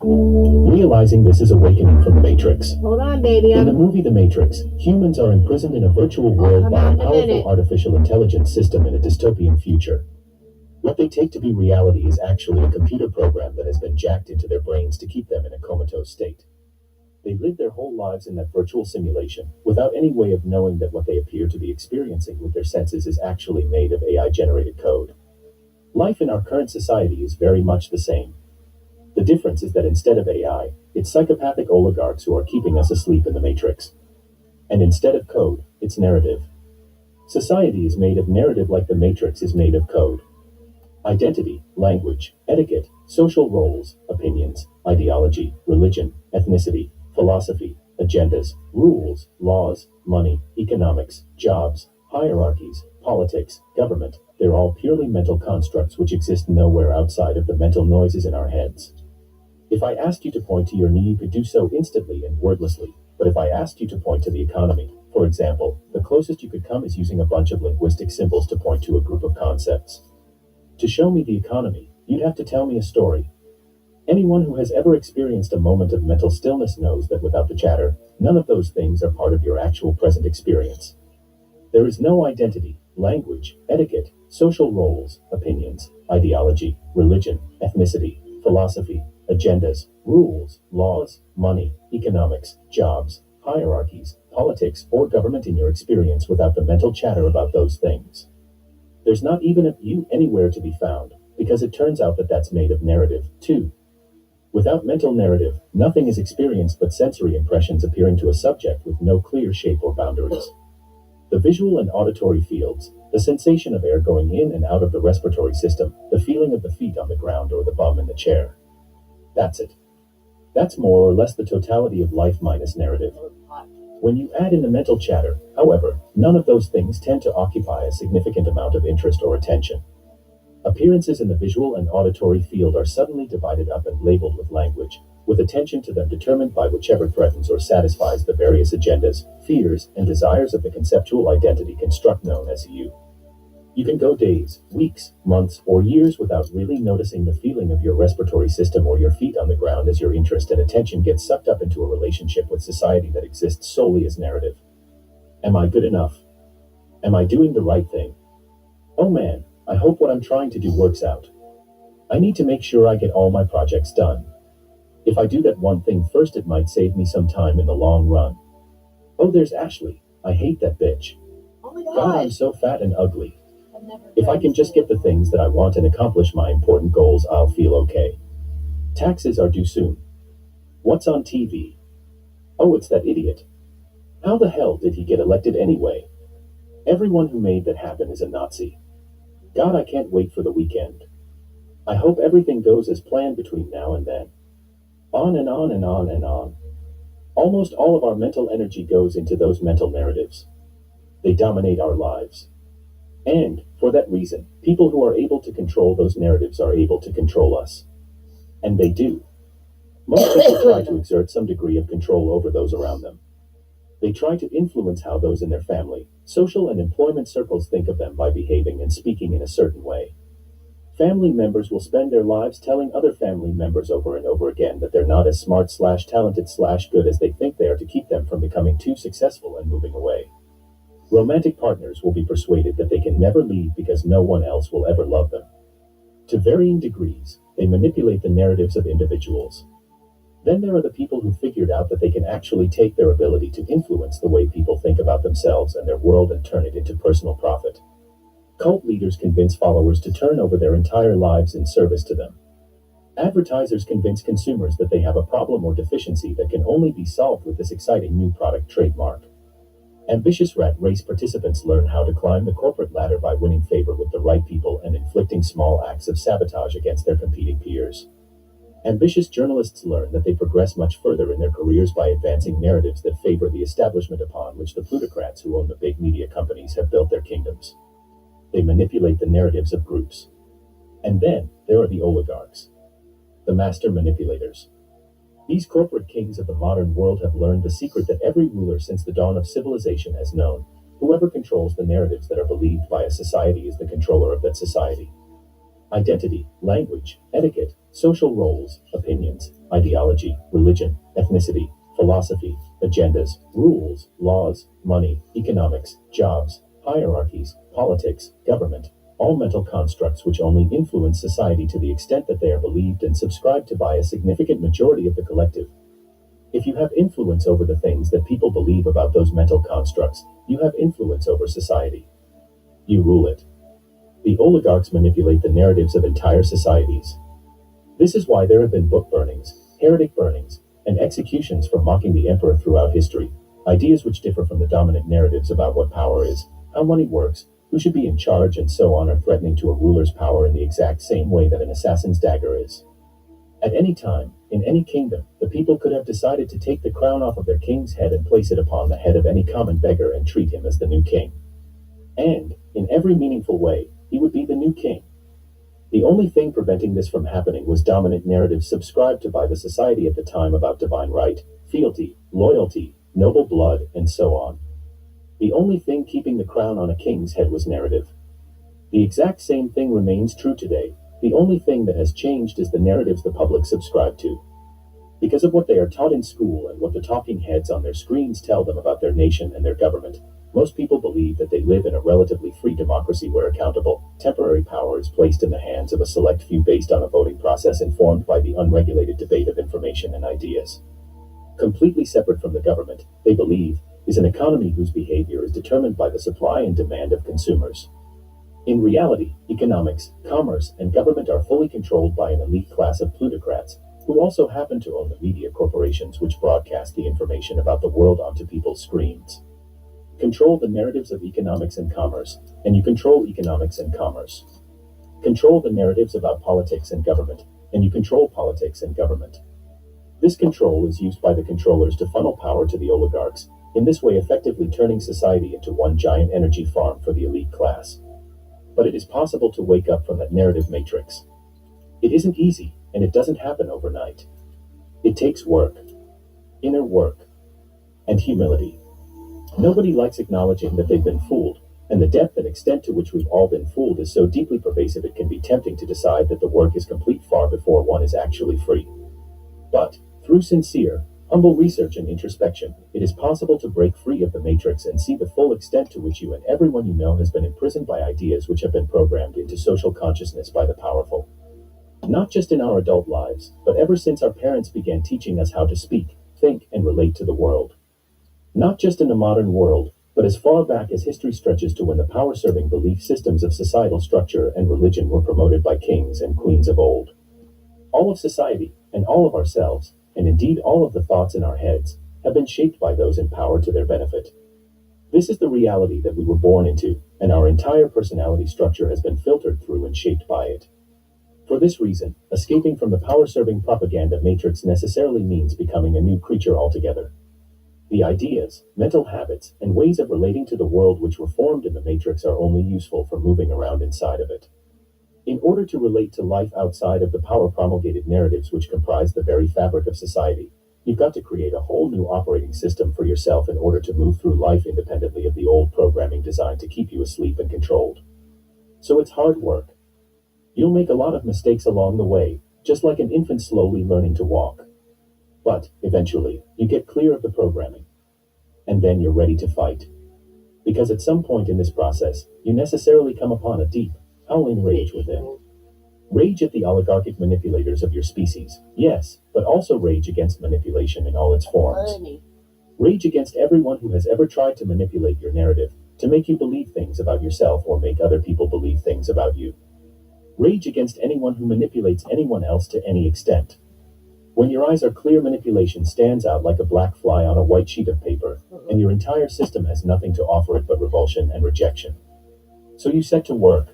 Realizing this is awakening from the Matrix. Hold on, baby. In the movie The Matrix, humans are imprisoned in a virtual world by a powerful artificial intelligence system in a dystopian future. What they take to be reality is actually a computer program that has been jacked into their brains to keep them in a comatose state. They live their whole lives in that virtual simulation, without any way of knowing that what they appear to be experiencing with their senses is actually made of AI-generated code. Life in our current society is very much the same. The difference is that instead of AI, it's psychopathic oligarchs who are keeping us asleep in the Matrix. And instead of code, it's narrative. Society is made of narrative like the Matrix is made of code. Identity, language, etiquette, social roles, opinions, ideology, religion, ethnicity, philosophy, agendas, rules, laws, money, economics, jobs, hierarchies, politics, government, they're all purely mental constructs which exist nowhere outside of the mental noises in our heads. If I asked you to point to your knee, you could do so instantly and wordlessly, but if I asked you to point to the economy, for example, the closest you could come is using a bunch of linguistic symbols to point to a group of concepts. To show me the economy, you'd have to tell me a story. Anyone who has ever experienced a moment of mental stillness knows that without the chatter, none of those things are part of your actual present experience. There is no identity, language, etiquette, social roles, opinions, ideology, religion, ethnicity, philosophy, agendas, rules, laws, money, economics, jobs, hierarchies, politics, or government in your experience without the mental chatter about those things. There's not even a you anywhere to be found, because it turns out that that's made of narrative, too. Without mental narrative, nothing is experienced but sensory impressions appearing to a subject with no clear shape or boundaries. The visual and auditory fields, the sensation of air going in and out of the respiratory system, the feeling of the feet on the ground or the bum in the chair. That's it. That's more or less the totality of life minus narrative. When you add in the mental chatter, however, none of those things tend to occupy a significant amount of interest or attention. Appearances in the visual and auditory field are suddenly divided up and labeled with language, with attention to them determined by whichever threatens or satisfies the various agendas, fears, and desires of the conceptual identity construct known as you. You can go days, weeks, months, or years without really noticing the feeling of your respiratory system or your feet on the ground as your interest and attention gets sucked up into a relationship with society that exists solely as narrative. Am I good enough? Am I doing the right thing? Oh man, I hope what I'm trying to do works out. I need to make sure I get all my projects done. If I do that one thing first, it might save me some time in the long run. Oh, there's Ashley. I hate that bitch. Oh my God. God, I'm so fat and ugly. If I can just get the things that I want and accomplish my important goals, I'll feel okay. Taxes are due soon. What's on TV? Oh, it's that idiot. How the hell did he get elected anyway? Everyone who made that happen is a Nazi. God, I can't wait for the weekend. I hope everything goes as planned between now and then. On and on and on and on. Almost all of our mental energy goes into those mental narratives. They dominate our lives. And, for that reason, people who are able to control those narratives are able to control us. And they do. Most people try to exert some degree of control over those around them. They try to influence how those in their family, social and employment circles think of them by behaving and speaking in a certain way. Family members will spend their lives telling other family members over and over again that they're not as smart/talented/good as they think they are to keep them from becoming too successful and moving away. Romantic partners will be persuaded that they can never leave because no one else will ever love them. To varying degrees, they manipulate the narratives of individuals. Then there are the people who figured out that they can actually take their ability to influence the way people think about themselves and their world and turn it into personal profit. Cult leaders convince followers to turn over their entire lives in service to them. Advertisers convince consumers that they have a problem or deficiency that can only be solved with this exciting new product trademark. Ambitious rat race participants learn how to climb the corporate ladder by winning favor with the right people and inflicting small acts of sabotage against their competing peers. Ambitious journalists learn that they progress much further in their careers by advancing narratives that favor the establishment upon which the plutocrats who own the big media companies have built their kingdoms. They manipulate the narratives of groups. And then, there are the oligarchs, the master manipulators. These corporate kings of the modern world have learned the secret that every ruler since the dawn of civilization has known. Whoever controls the narratives that are believed by a society is the controller of that society. identity, language, etiquette, social roles, opinions, ideology, religion, ethnicity, philosophy, agendas, rules, laws, money, economics, jobs, hierarchies, politics, government, all mental constructs which only influence society to the extent that they are believed and subscribed to by a significant majority of the collective. If you have influence over the things that people believe about those mental constructs, you have influence over society. You rule it. The oligarchs manipulate the narratives of entire societies. This is why there have been book burnings, heretic burnings, and executions for mocking the emperor throughout history, ideas which differ from the dominant narratives about what power is, how money works, who should be in charge, and so on are threatening to a ruler's power in the exact same way that an assassin's dagger is. At any time, in any kingdom, the people could have decided to take the crown off of their king's head and place it upon the head of any common beggar and treat him as the new king. And, in every meaningful way, he would be the new king. The only thing preventing this from happening was dominant narratives subscribed to by the society at the time about divine right, fealty, loyalty, noble blood, and so on. The only thing keeping the crown on a king's head was narrative. The exact same thing remains true today. The only thing that has changed is the narratives the public subscribe to. Because of what they are taught in school and what the talking heads on their screens tell them about their nation and their government, most people believe that they live in a relatively free democracy where accountable, temporary power is placed in the hands of a select few based on a voting process informed by the unregulated debate of information and ideas. Completely separate from the government, they believe, is an economy whose behavior is determined by the supply and demand of consumers. In reality, economics, commerce, and government are fully controlled by an elite class of plutocrats, who also happen to own the media corporations which broadcast the information about the world onto people's screens. Control the narratives of economics and commerce, and you control economics and commerce. Control the narratives about politics and government, and you control politics and government. This control is used by the controllers to funnel power to the oligarchs, in this way effectively turning society into one giant energy farm for the elite class. But it is possible to wake up from that narrative matrix. It isn't easy, and it doesn't happen overnight. It takes work, inner work, and humility. Nobody likes acknowledging that they've been fooled, and the depth and extent to which we've all been fooled is so deeply pervasive it can be tempting to decide that the work is complete far before one is actually free. But, through sincere, humble research and introspection, it is possible to break free of the matrix and see the full extent to which you and everyone you know has been imprisoned by ideas which have been programmed into social consciousness by the powerful. Not just in our adult lives, but ever since our parents began teaching us how to speak, think, and relate to the world. Not just in the modern world, but as far back as history stretches to when the power-serving belief systems of societal structure and religion were promoted by kings and queens of old. All of society, and all of ourselves, and indeed all of the thoughts in our heads, have been shaped by those in power to their benefit. This is the reality that we were born into, and our entire personality structure has been filtered through and shaped by it. For this reason, escaping from the power-serving propaganda matrix necessarily means becoming a new creature altogether. The ideas, mental habits, and ways of relating to the world which were formed in the matrix are only useful for moving around inside of it. In order to relate to life outside of the power-promulgated narratives which comprise the very fabric of society, you've got to create a whole new operating system for yourself in order to move through life independently of the old programming designed to keep you asleep and controlled. So it's hard work. You'll make a lot of mistakes along the way, just like an infant slowly learning to walk. But, eventually, you get clear of the programming. And then you're ready to fight. Because at some point in this process, you necessarily come upon a deep, howling rage within. Rage at the oligarchic manipulators of your species, yes, but also rage against manipulation in all its forms. Rage against everyone who has ever tried to manipulate your narrative, to make you believe things about yourself or make other people believe things about you. Rage against anyone who manipulates anyone else to any extent. When your eyes are clear, manipulation stands out like a black fly on a white sheet of paper, and your entire system has nothing to offer it but revulsion and rejection. So you set to work.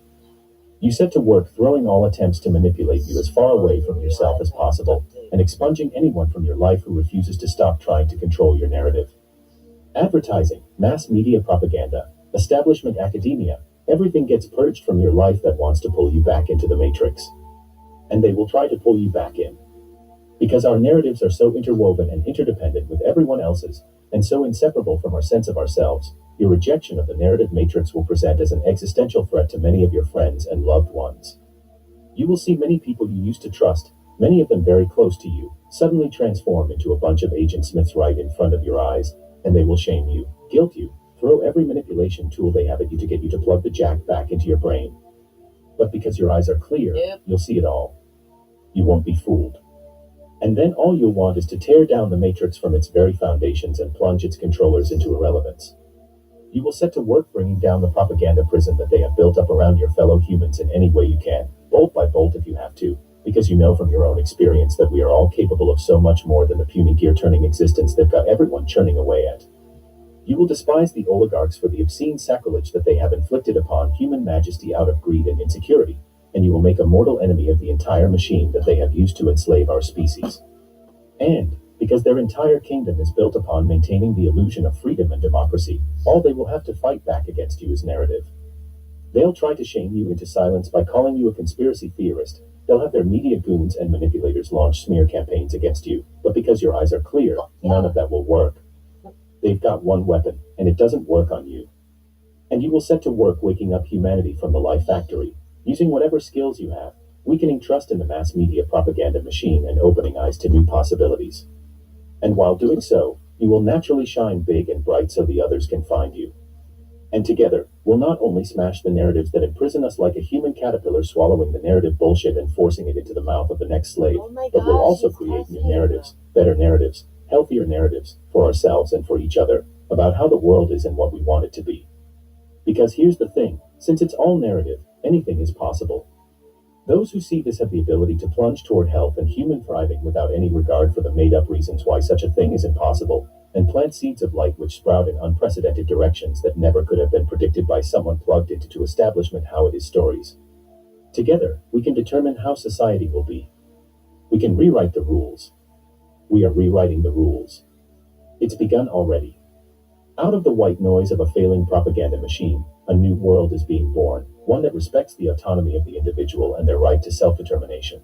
You set to work throwing all attempts to manipulate you as far away from yourself as possible, and expunging anyone from your life who refuses to stop trying to control your narrative. Advertising, mass media propaganda, establishment academia, everything gets purged from your life that wants to pull you back into the matrix. And they will try to pull you back in. Because our narratives are so interwoven and interdependent with everyone else's, and so inseparable from our sense of ourselves, your rejection of the narrative matrix will present as an existential threat to many of your friends and loved ones. You will see many people you used to trust, many of them very close to you, suddenly transform into a bunch of Agent Smiths right in front of your eyes, and they will shame you, guilt you, throw every manipulation tool they have at you to get you to plug the jack back into your brain. But because your eyes are clear, you'll see it all. You won't be fooled. And then all you'll want is to tear down the Matrix from its very foundations and plunge its controllers into irrelevance. You will set to work bringing down the propaganda prison that they have built up around your fellow humans in any way you can, bolt by bolt if you have to, because you know from your own experience that we are all capable of so much more than the puny gear-turning existence they've got everyone churning away at. You will despise the oligarchs for the obscene sacrilege that they have inflicted upon human majesty out of greed and insecurity, and you will make a mortal enemy of the entire machine that they have used to enslave our species. And, because their entire kingdom is built upon maintaining the illusion of freedom and democracy, all they will have to fight back against you is narrative. They'll try to shame you into silence by calling you a conspiracy theorist. They'll have their media goons and manipulators launch smear campaigns against you, but because your eyes are clear, none of that will work. They've got one weapon, and it doesn't work on you. And you will set to work waking up humanity from the life factory, using whatever skills you have, weakening trust in the mass media propaganda machine and opening eyes to new possibilities. And while doing so, you will naturally shine big and bright so the others can find you. And together, we'll not only smash the narratives that imprison us like a human caterpillar swallowing the narrative bullshit and forcing it into the mouth of the next slave, but we'll also create new narratives, better narratives, healthier narratives, for ourselves and for each other, about how the world is and what we want it to be. Because here's the thing, since it's all narrative, anything is possible. Those who see this have the ability to plunge toward health and human thriving without any regard for the made-up reasons why such a thing is impossible, and plant seeds of light which sprout in unprecedented directions that never could have been predicted by someone plugged into establishment how it is stories. Together, we can determine how society will be. We can rewrite the rules. We are rewriting the rules. It's begun already. Out of the white noise of a failing propaganda machine, a new world is being born, one that respects the autonomy of the individual and their right to self-determination.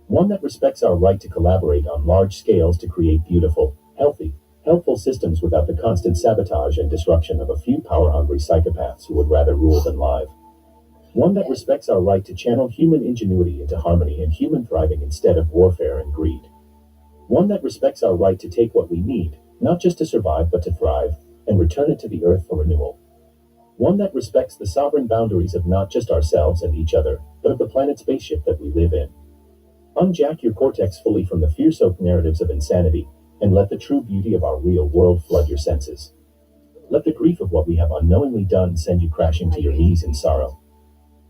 One that respects our right to collaborate on large scales to create beautiful, healthy, helpful systems without the constant sabotage and disruption of a few power-hungry psychopaths who would rather rule than live. One that respects our right to channel human ingenuity into harmony and human thriving instead of warfare and greed. One that respects our right to take what we need, not just to survive but to thrive, and return it to the earth for renewal. One that respects the sovereign boundaries of not just ourselves and each other, but of the planet spaceship that we live in. Unjack your cortex fully from the fear-soaked narratives of insanity, and let the true beauty of our real world flood your senses. Let the grief of what we have unknowingly done send you crashing to your knees in sorrow.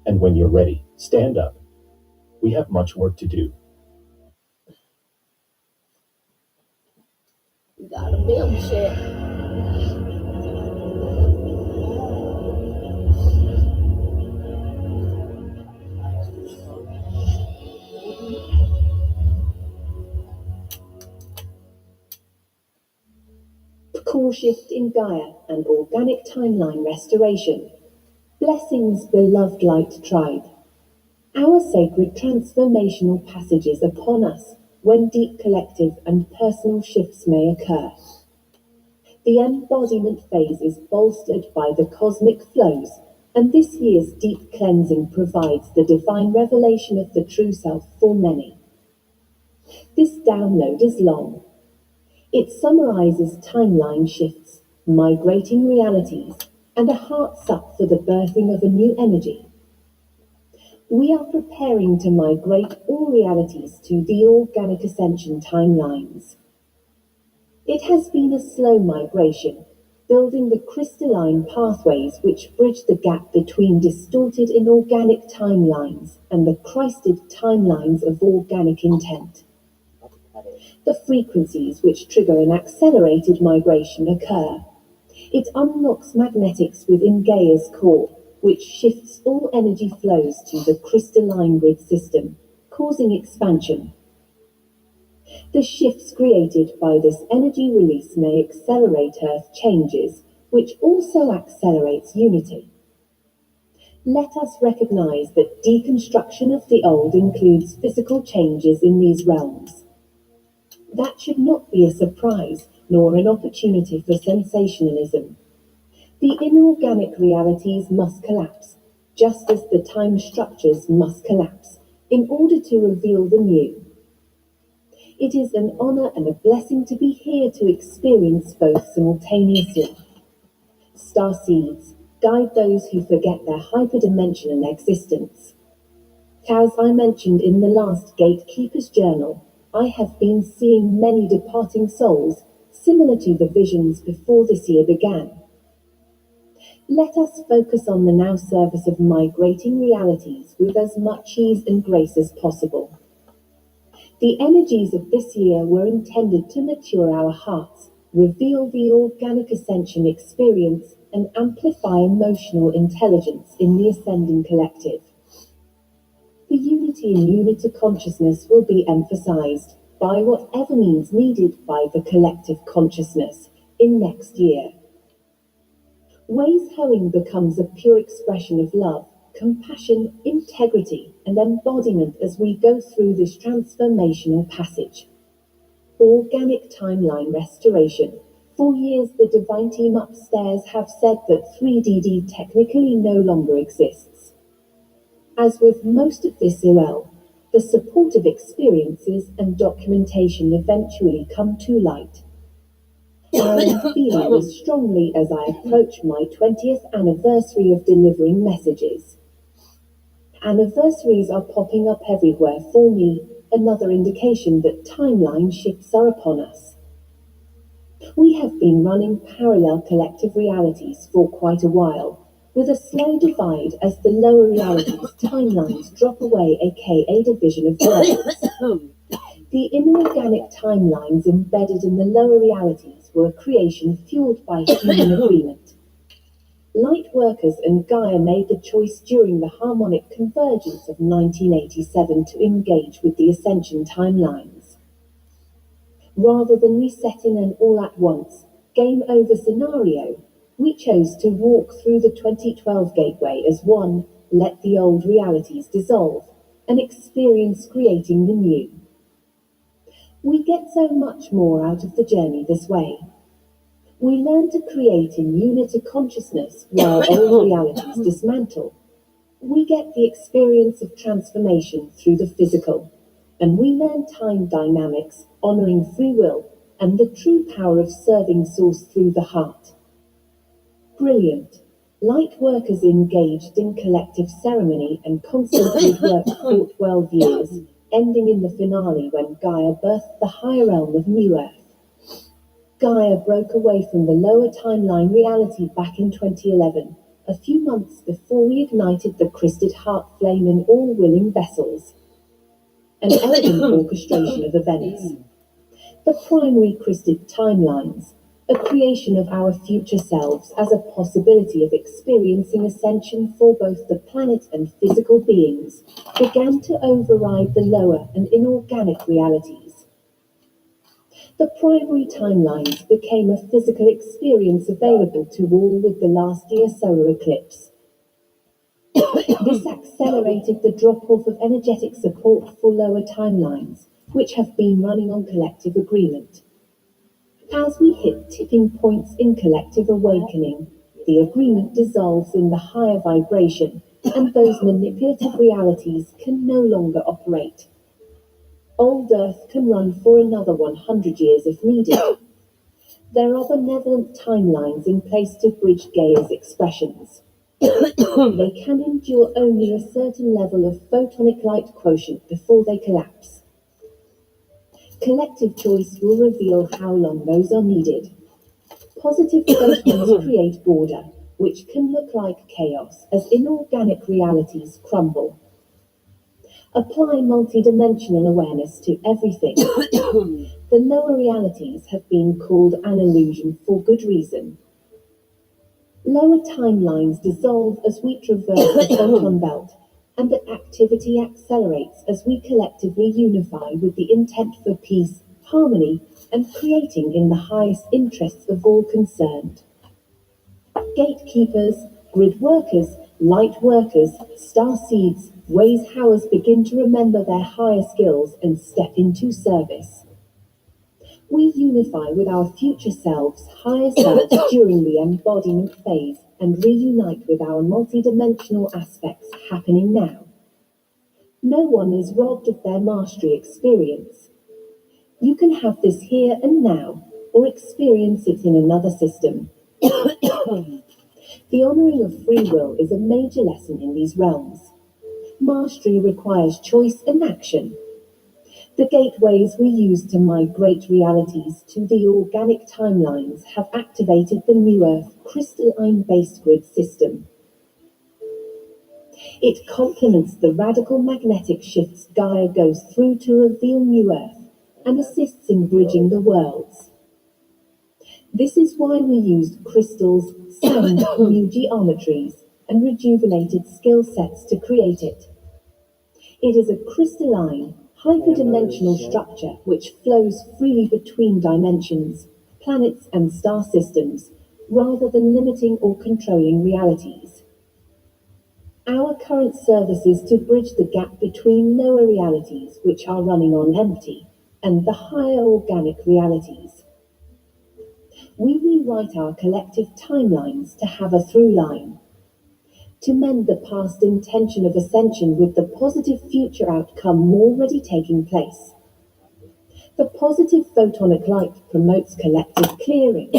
And when you're ready, stand up. We have much work to do. You gotta build shit. Core shift in Gaia and organic timeline restoration. Blessings, beloved light tribe. Our sacred transformational passages upon us when deep collective and personal shifts may occur. The embodiment phase is bolstered by the cosmic flows, and this year's deep cleansing provides the divine revelation of the true self for many. This download is long. It summarizes timeline shifts, migrating realities, and a heart suck for the birthing of a new energy. We are preparing to migrate all realities to the organic ascension timelines. It has been a slow migration, building the crystalline pathways which bridge the gap between distorted inorganic timelines and the Christed timelines of organic intent. The frequencies which trigger an accelerated migration occur. It unlocks magnetics within Gaia's core, which shifts all energy flows to the crystalline grid system, causing expansion. The shifts created by this energy release may accelerate Earth changes, which also accelerates unity. Let us recognize that deconstruction of the old includes physical changes in these realms. That should not be a surprise, nor an opportunity for sensationalism. The inorganic realities must collapse, just as the time structures must collapse, in order to reveal the new. It is an honor and a blessing to be here to experience both simultaneously. Starseeds, guide those who forget their hyperdimensional existence. As I mentioned in the last Gatekeeper's Journal, I have been seeing many departing souls, similar to the visions before this year began. Let us focus on the now service of migrating realities with as much ease and grace as possible. The energies of this year were intended to mature our hearts, reveal the organic ascension experience, and amplify emotional intelligence in the ascending collective. The unity in unity consciousness will be emphasized by whatever means needed by the collective consciousness in next year. Ways Hoeing becomes a pure expression of love, compassion, integrity, and embodiment as we go through this transformational passage. Organic timeline restoration. For years, the divine team upstairs have said that 3DD technically no longer exists. As with most of this IRL, the supportive experiences and documentation eventually come to light. I am feeling this strongly as I approach my 20th anniversary of delivering messages. Anniversaries are popping up everywhere for me, another indication that timeline shifts are upon us. We have been running parallel collective realities for quite a while, with a slow divide as the lower realities timelines drop away, aka division of worlds. The inorganic timelines embedded in the lower realities were a creation fueled by human agreement. Lightworkers and Gaia made the choice during the harmonic convergence of 1987 to engage with the ascension timelines. Rather than resetting an all-at-once, game-over scenario, we chose to walk through the 2012 gateway as one, let the old realities dissolve, and experience creating the new. We get so much more out of the journey this way. We learn to create in unity consciousness while old realities dismantle. We get the experience of transformation through the physical, and we learn time dynamics, honoring free will, and the true power of serving source through the heart. Brilliant. Light workers engaged in collective ceremony and constantly worked for 12 years, ending in the finale when Gaia birthed the higher realm of New Earth. Gaia broke away from the lower timeline reality back in 2011, a few months before we ignited the Christed Heart flame in all willing vessels. An elegant orchestration of events. The primary Christed timelines, a creation of our future selves as a possibility of experiencing ascension for both the planet and physical beings, began to override the lower and inorganic realities. The primary timelines became a physical experience available to all with the last year solar eclipse. This accelerated the drop-off of energetic support for lower timelines, which have been running on collective agreement. As we hit tipping points in collective awakening, the agreement dissolves in the higher vibration, and those manipulative realities can no longer operate. Old Earth can run for another 100 years if needed. There are benevolent timelines in place to bridge Gaia's expressions. They can endure only a certain level of photonic light quotient before they collapse. Collective choice will reveal how long those are needed. Positive photons create order, which can look like chaos as inorganic realities crumble. Apply multidimensional awareness to everything. The lower realities have been called an illusion for good reason. Lower timelines dissolve as we traverse the photon belt, and the activity accelerates as we collectively unify with the intent for peace, harmony, and creating in the highest interests of all concerned. Gatekeepers, grid workers, light workers, star seeds, ways howers begin to remember their higher skills and step into service. We unify with our future selves, higher selves during the embodiment phase and reunite with our multidimensional aspects happening now. No one is robbed of their mastery experience. You can have this here and now, or experience it in another system. The honoring of free will is a major lesson in these realms. Mastery requires choice and action. The gateways we use to migrate realities to the organic timelines have activated the New Earth crystalline-based grid system. It complements the radical magnetic shifts Gaia goes through to reveal New Earth and assists in bridging the worlds. This is why we used crystals, sand, new geometries, and rejuvenated skill sets to create it. It is a crystalline, hyperdimensional structure which flows freely between dimensions, planets, and star systems, rather than limiting or controlling realities. Our current service is to bridge the gap between lower realities, which are running on empty, and the higher organic realities. We rewrite our collective timelines to have a through line, to mend the past intention of ascension with the positive future outcome already taking place. The positive photonic light promotes collective clearing.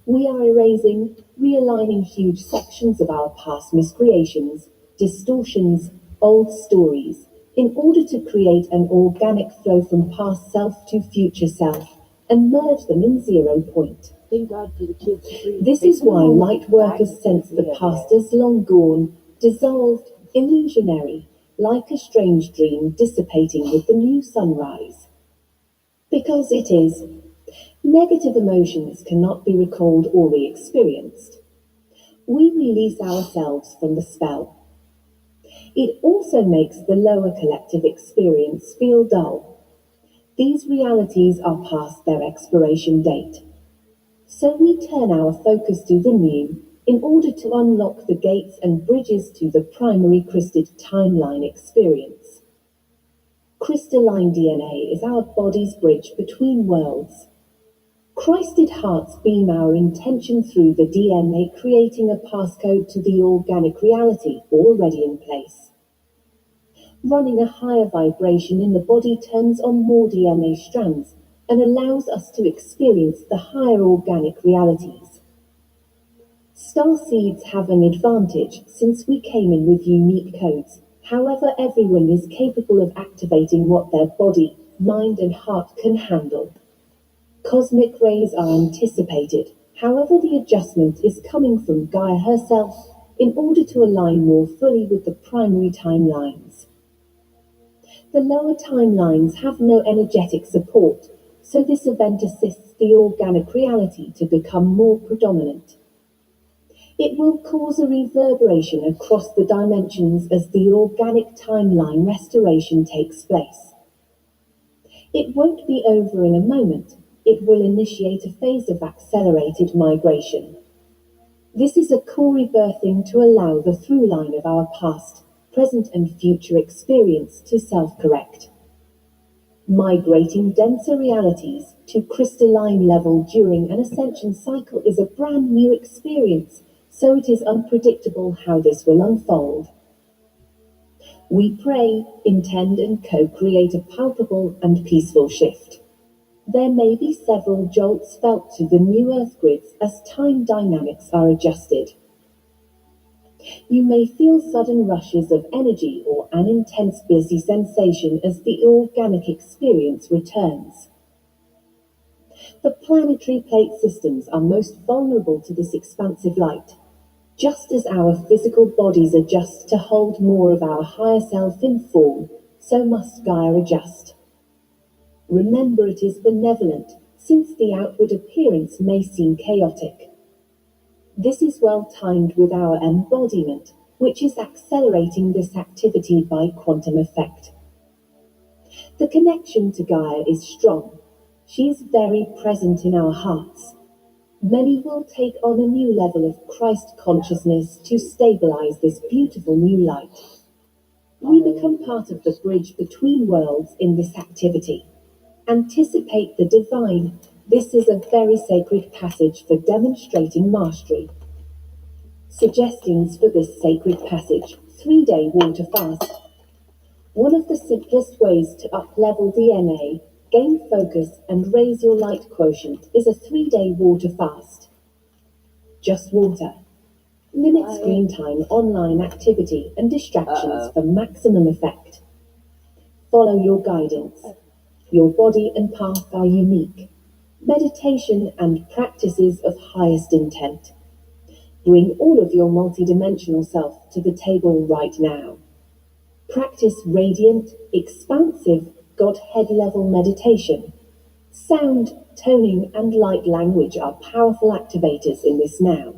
We are erasing, realigning huge sections of our past miscreations, distortions, old stories, in order to create an organic flow from past self to future self, and merge them in 0 point. Thank God for the kids free. This is why light workers sense the past as long gone, dissolved, illusionary, like a strange dream dissipating with the new sunrise. Because it is. Negative emotions cannot be recalled or re-experienced. We release ourselves from the spell. It also makes the lower collective experience feel dull. These realities are past their expiration date. So we turn our focus to the new in order to unlock the gates and bridges to the primary crysted timeline experience. Crystalline DNA is our body's bridge between worlds. Christed hearts beam our intention through the DNA, creating a passcode to the organic reality already in place. Running a higher vibration in the body turns on more DNA strands and allows us to experience the higher organic realities. Star seeds have an advantage since we came in with unique codes. However, everyone is capable of activating what their body, mind, and heart can handle. Cosmic rays are anticipated. However, the adjustment is coming from Gaia herself in order to align more fully with the primary timelines. The lower timelines have no energetic support, so this event assists the organic reality to become more predominant. It will cause a reverberation across the dimensions as the organic timeline restoration takes place. It won't be over in a moment. It will initiate a phase of accelerated migration. This is a core rebirthing to allow the through line of our past, present, and future experience to self-correct. Migrating denser realities to crystalline level during an ascension cycle is a brand new experience, so it is unpredictable how this will unfold. We pray, intend, and co-create a palpable and peaceful shift. There may be several jolts felt to the new Earth grids as time dynamics are adjusted. You may feel sudden rushes of energy or an intense blissy sensation as the organic experience returns. The planetary plate systems are most vulnerable to this expansive light. Just as our physical bodies adjust to hold more of our higher self in form, so must Gaia adjust. Remember, it is benevolent, since the outward appearance may seem chaotic. This is well timed with our embodiment, which is accelerating this activity by quantum effect. The connection to Gaia is strong. She is very present in our hearts. Many will take on a new level of Christ consciousness to stabilize this beautiful new light. We become part of the bridge between worlds in this activity. Anticipate the divine. This is a very sacred passage for demonstrating mastery. Suggestions for this sacred passage: 3-day water fast. One of the simplest ways to up-level DNA, gain focus, and raise your light quotient is a 3-day water fast. Just water. Limit screen time, online activity, and distractions for maximum effect. Follow your guidance. Your body and path are unique. Meditation and practices of highest intent. Bring all of your multidimensional self to the table right now. Practice radiant, expansive, Godhead level meditation. Sound, toning, and light language are powerful activators in this now.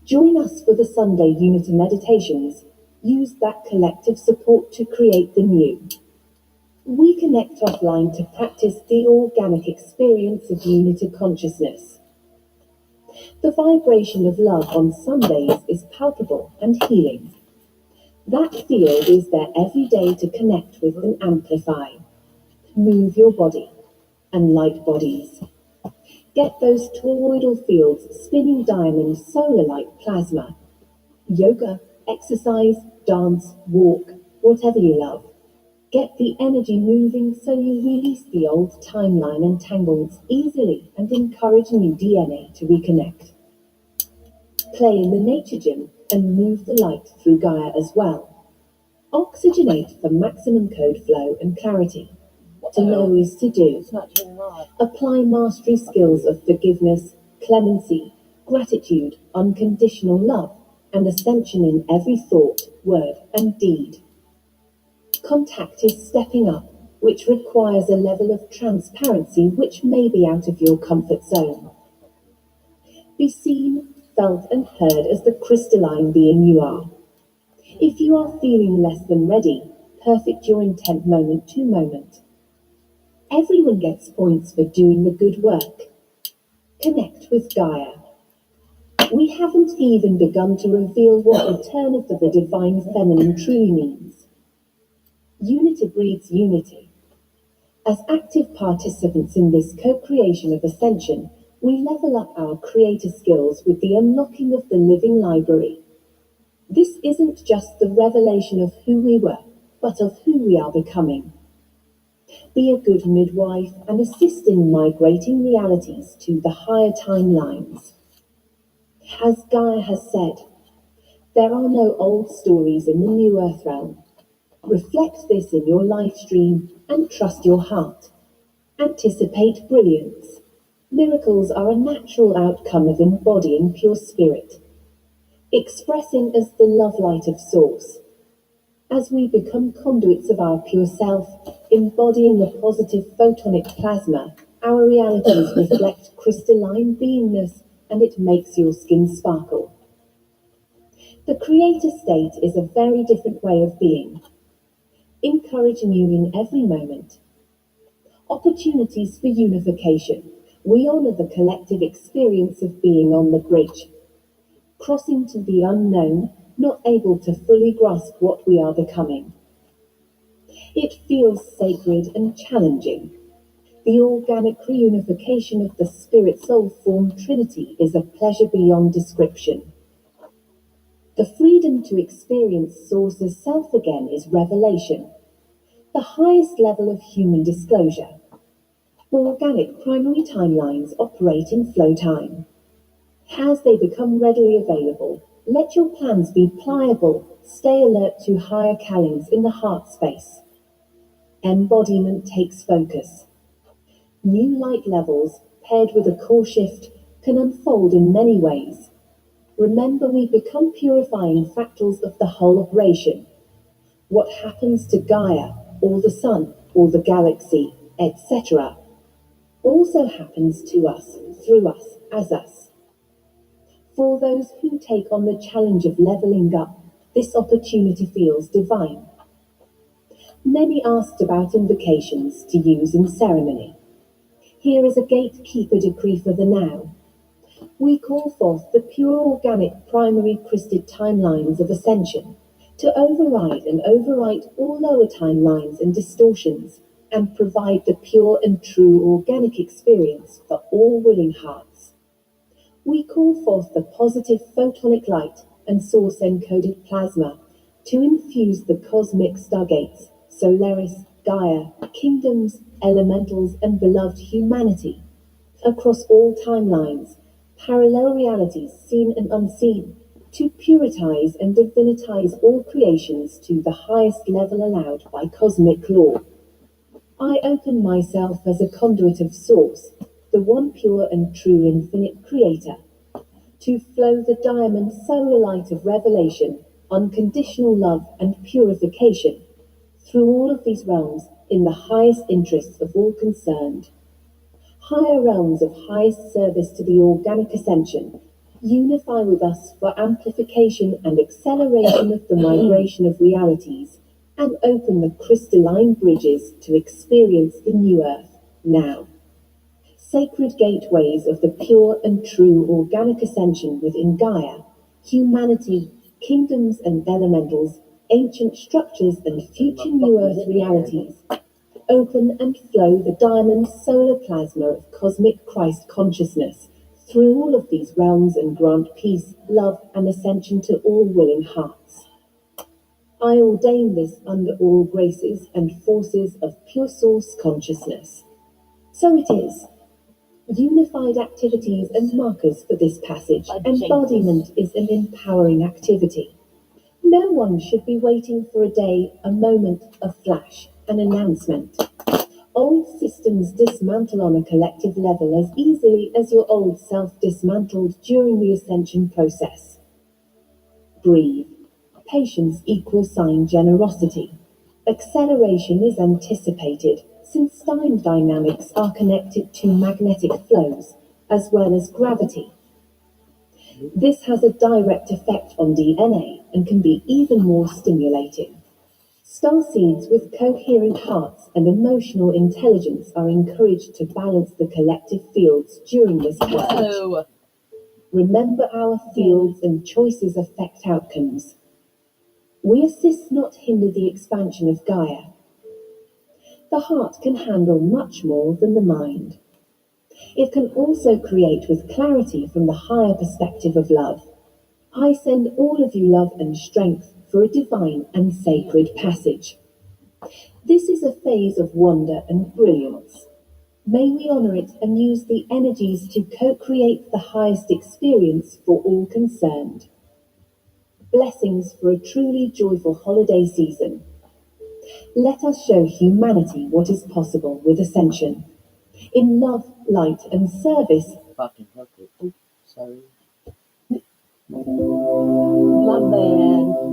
Join us for the Sunday Unity meditations. Use that collective support to create the new. We connect offline to practice the organic experience of unity consciousness. The vibration of love on Sundays is palpable and healing. That field is there every day to connect with and amplify. Move your body and light bodies. Get those toroidal fields spinning diamond solar-like plasma. Yoga, exercise, dance, walk, whatever you love. Get the energy moving so you release the old timeline entanglements easily and encourage new DNA to reconnect. Play in the nature gym and move the light through Gaia as well. Oxygenate for maximum code flow and clarity. To know is to do. Apply mastery skills of forgiveness, clemency, gratitude, unconditional love, and ascension in every thought, word, and deed. Contact is stepping up, which requires a level of transparency which may be out of your comfort zone. Be seen, felt, and heard as the crystalline being you are. If you are feeling less than ready, perfect your intent moment to moment. Everyone gets points for doing the good work. Connect with Gaia. We haven't even begun to reveal what return of the divine feminine truly means. Unity breeds unity. As active participants in this co-creation of ascension, we level up our creator skills with the unlocking of the living library. This isn't just the revelation of who we were, but of who we are becoming. Be a good midwife and assist in migrating realities to the higher timelines. As Gaia has said, there are no old stories in the new Earth realm. Reflect this in your live stream and trust your heart. Anticipate brilliance. Miracles are a natural outcome of embodying pure spirit. Expressing as the love light of Source. As we become conduits of our pure self, embodying the positive photonic plasma, our realities reflect crystalline beingness, and it makes your skin sparkle. The creator state is a very different way of being. Encourage new in every moment. Opportunities for unification. We honor the collective experience of being on the bridge. Crossing to the unknown, not able to fully grasp what we are becoming. It feels sacred and challenging. The organic reunification of the spirit-soul form trinity is a pleasure beyond description. The freedom to experience Source as self again is revelation, the highest level of human disclosure. Organic primary timelines operate in flow time. As they become readily available, let your plans be pliable, stay alert to higher callings in the heart space. Embodiment takes focus. New light levels, paired with a core shift, can unfold in many ways. Remember, we become purifying fractals of the whole operation. What happens to Gaia, or the Sun, or the galaxy, etc., also happens to us, through us, as us. For those who take on the challenge of leveling up, this opportunity feels divine. Many asked about invocations to use in ceremony. Here is a gatekeeper decree for the now. We call forth the pure organic primary crysted timelines of ascension to override and overwrite all lower timelines and distortions and provide the pure and true organic experience for all willing hearts. We call forth the positive photonic light and source encoded plasma to infuse the cosmic stargates, Solaris, Gaia, kingdoms, elementals, and beloved humanity. Across all timelines, parallel realities seen and unseen, to puritize and divinitize all creations to the highest level allowed by cosmic law. I open myself as a conduit of Source, the one pure and true infinite creator, to flow the diamond solar light of revelation, unconditional love, and purification through all of these realms in the highest interests of all concerned. Higher realms of highest service to the organic ascension, unify with us for amplification and acceleration of the migration of realities, and open the crystalline bridges to experience the new earth now. Sacred gateways of the pure and true organic ascension within Gaia, humanity, kingdoms and elementals, ancient structures and future new earth realities. Open and flow the diamond solar plasma of cosmic Christ consciousness through all of these realms and grant peace, love, and ascension to all willing hearts. I ordain this under all graces and forces of pure source consciousness. So it is. Unified activities and markers for this passage. Embodiment is an empowering activity. No one should be waiting for a day, a moment, a flash, an announcement. Old systems dismantle on a collective level as easily as your old self dismantled during the ascension process. Breathe. Patience equals sign generosity. Acceleration is anticipated, since time dynamics are connected to magnetic flows, as well as gravity. This has a direct effect on DNA and can be even more stimulating. Starseeds with coherent hearts and emotional intelligence are encouraged to balance the collective fields during this passage. Whoa. Remember, our fields and choices affect outcomes. We assist, not hinder, the expansion of Gaia. The heart can handle much more than the mind. It can also create with clarity from the higher perspective of love. I send all of you love and strength for a divine and sacred passage. This is a phase of wonder and brilliance. May we honor it and use the energies to co-create the highest experience for all concerned. Blessings for a truly joyful holiday season. Let us show humanity what is possible with ascension. In love, light, and service. Fucking hook it. Oops, sorry. My bad.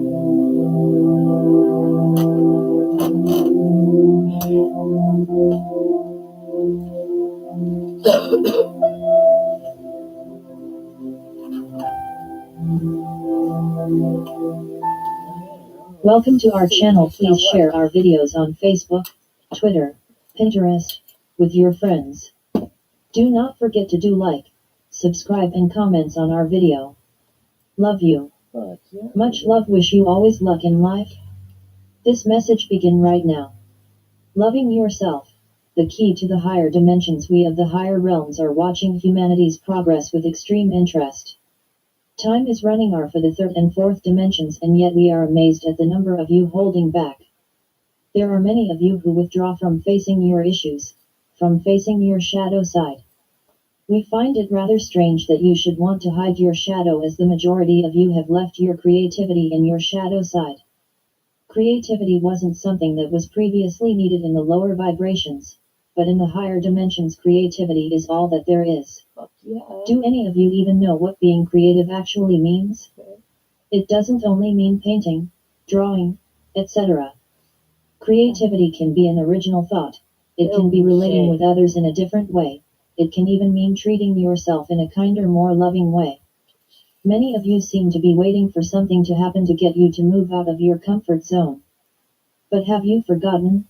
Welcome to our channel. Please share our videos on Facebook, Twitter, Pinterest, with your friends. Do not forget to do like, subscribe and comments on our video. Love you. Fuck yeah. Much love. Wish you always luck in life. This message begin right now. Loving yourself. The key to the higher dimensions. We of the higher realms are watching humanity's progress with extreme interest. Time is running out for the third and fourth dimensions, and yet we are amazed at the number of you holding back. There are many of you who withdraw from facing your issues, from facing your shadow side. We find it rather strange that you should want to hide your shadow, as the majority of you have left your creativity in your shadow side. Creativity wasn't something that was previously needed in the lower vibrations, but in the higher dimensions creativity is all that there is. Fuck yeah. Do any of you even know what being creative actually means? It doesn't only mean painting, drawing, etc. Creativity can be an original thought. It can be relating with others in a different way. It can even mean treating yourself in a kinder, more loving way. Many of you seem to be waiting for something to happen to get you to move out of your comfort zone. But have you forgotten?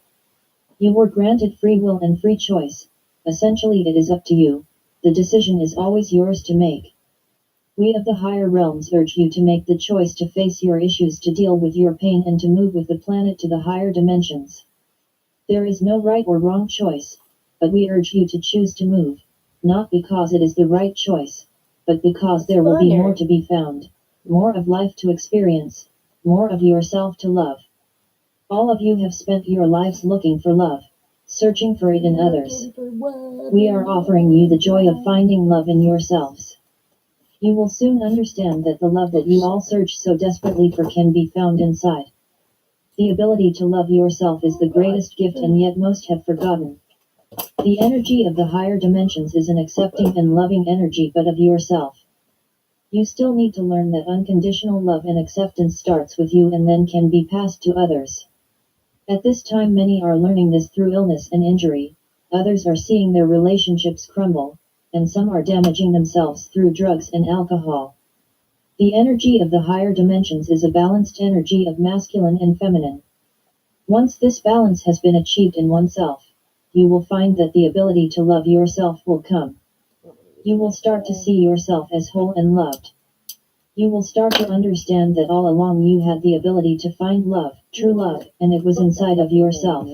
You were granted free will and free choice. Essentially, it is up to you. The decision is always yours to make. We of the higher realms urge you to make the choice to face your issues, to deal with your pain, and to move with the planet to the higher dimensions. There is no right or wrong choice, but we urge you to choose to move, not because it is the right choice, but because there will be more to be found, more of life to experience, more of yourself to love. All of you have spent your lives looking for love, searching for it in others. We are offering you the joy of finding love in yourselves. You will soon understand that the love that you all search so desperately for can be found inside. The ability to love yourself is the greatest gift, and yet most have forgotten. The energy of the higher dimensions is an accepting and loving energy, but of yourself. You still need to learn that unconditional love and acceptance starts with you and then can be passed to others. At this time, many are learning this through illness and injury, others are seeing their relationships crumble, and some are damaging themselves through drugs and alcohol. The energy of the higher dimensions is a balanced energy of masculine and feminine. Once this balance has been achieved in oneself, you will find that the ability to love yourself will come. You will start to see yourself as whole and loved. You will start to understand that all along you had the ability to find love, true love, and it was inside of yourself.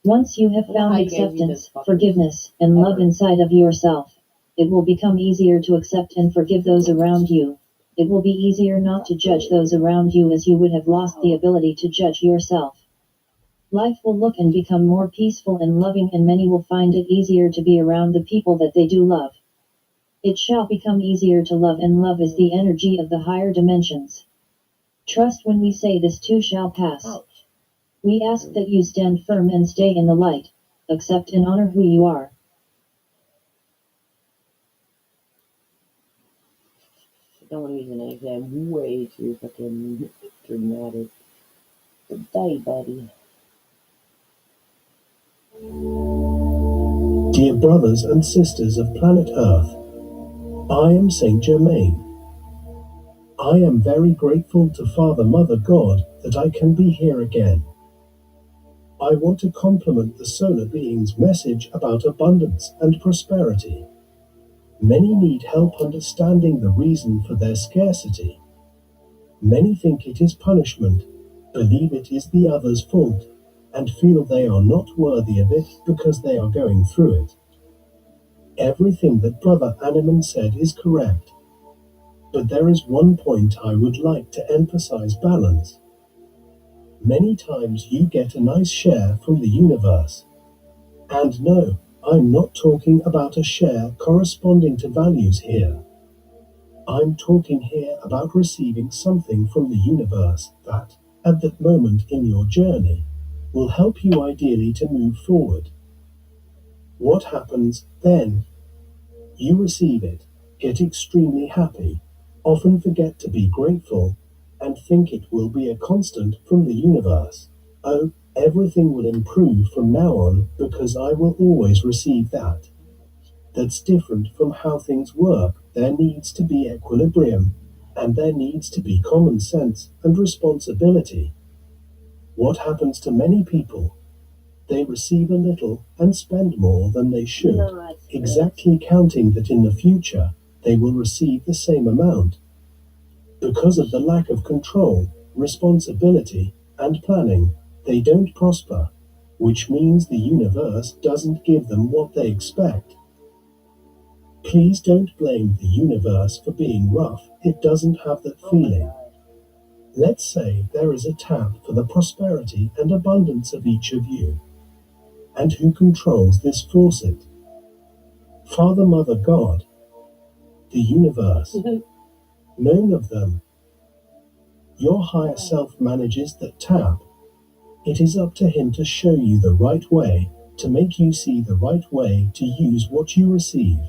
Once you have found acceptance, forgiveness, and love inside of yourself, it will become easier to accept and forgive those around you. It will be easier not to judge those around you, as you would have lost the ability to judge yourself. Life will look and become more peaceful and loving, and many will find it easier to be around the people that they do love. It shall become easier to love, and love is the energy of the higher dimensions. Trust when we say this too shall pass. We ask that you stand firm and stay in the light. Accept and honor who you are. Don't want to use an exam. Way too fucking dramatic. Good day, buddy. Dear brothers and sisters of planet Earth, I am Saint Germain. I am very grateful to Father Mother God that I can be here again. I want to compliment the solar being's message about abundance and prosperity. Many need help understanding the reason for their scarcity. Many think it is punishment, believe it is the other's fault, and feel they are not worthy of it because they are going through it. Everything that Brother Animan said is correct. But there is one point I would like to emphasize: balance. Many times you get a nice share from the universe. And no, I'm not talking about a share corresponding to values here. I'm talking here about receiving something from the universe that, at that moment in your journey, will help you ideally to move forward. What happens then? You receive it, get extremely happy, often forget to be grateful, and think it will be a constant from the universe. Oh, everything will improve from now on because I will always receive that. That's different from how things work. There needs to be equilibrium, and there needs to be common sense and responsibility. What happens to many people? They receive a little and spend more than they should, exactly counting that in the future they will receive the same amount. Because of the lack of control, responsibility, and planning, they don't prosper, which means the universe doesn't give them what they expect. Please don't blame the universe for being rough, it doesn't have that feeling. Let's say there is a tap for the prosperity and abundance of each of you. And who controls this faucet? Father, Mother, God, the universe. None of them. Your higher self manages that tap. It is up to him to show you the right way, to make you see the right way to use what you receive.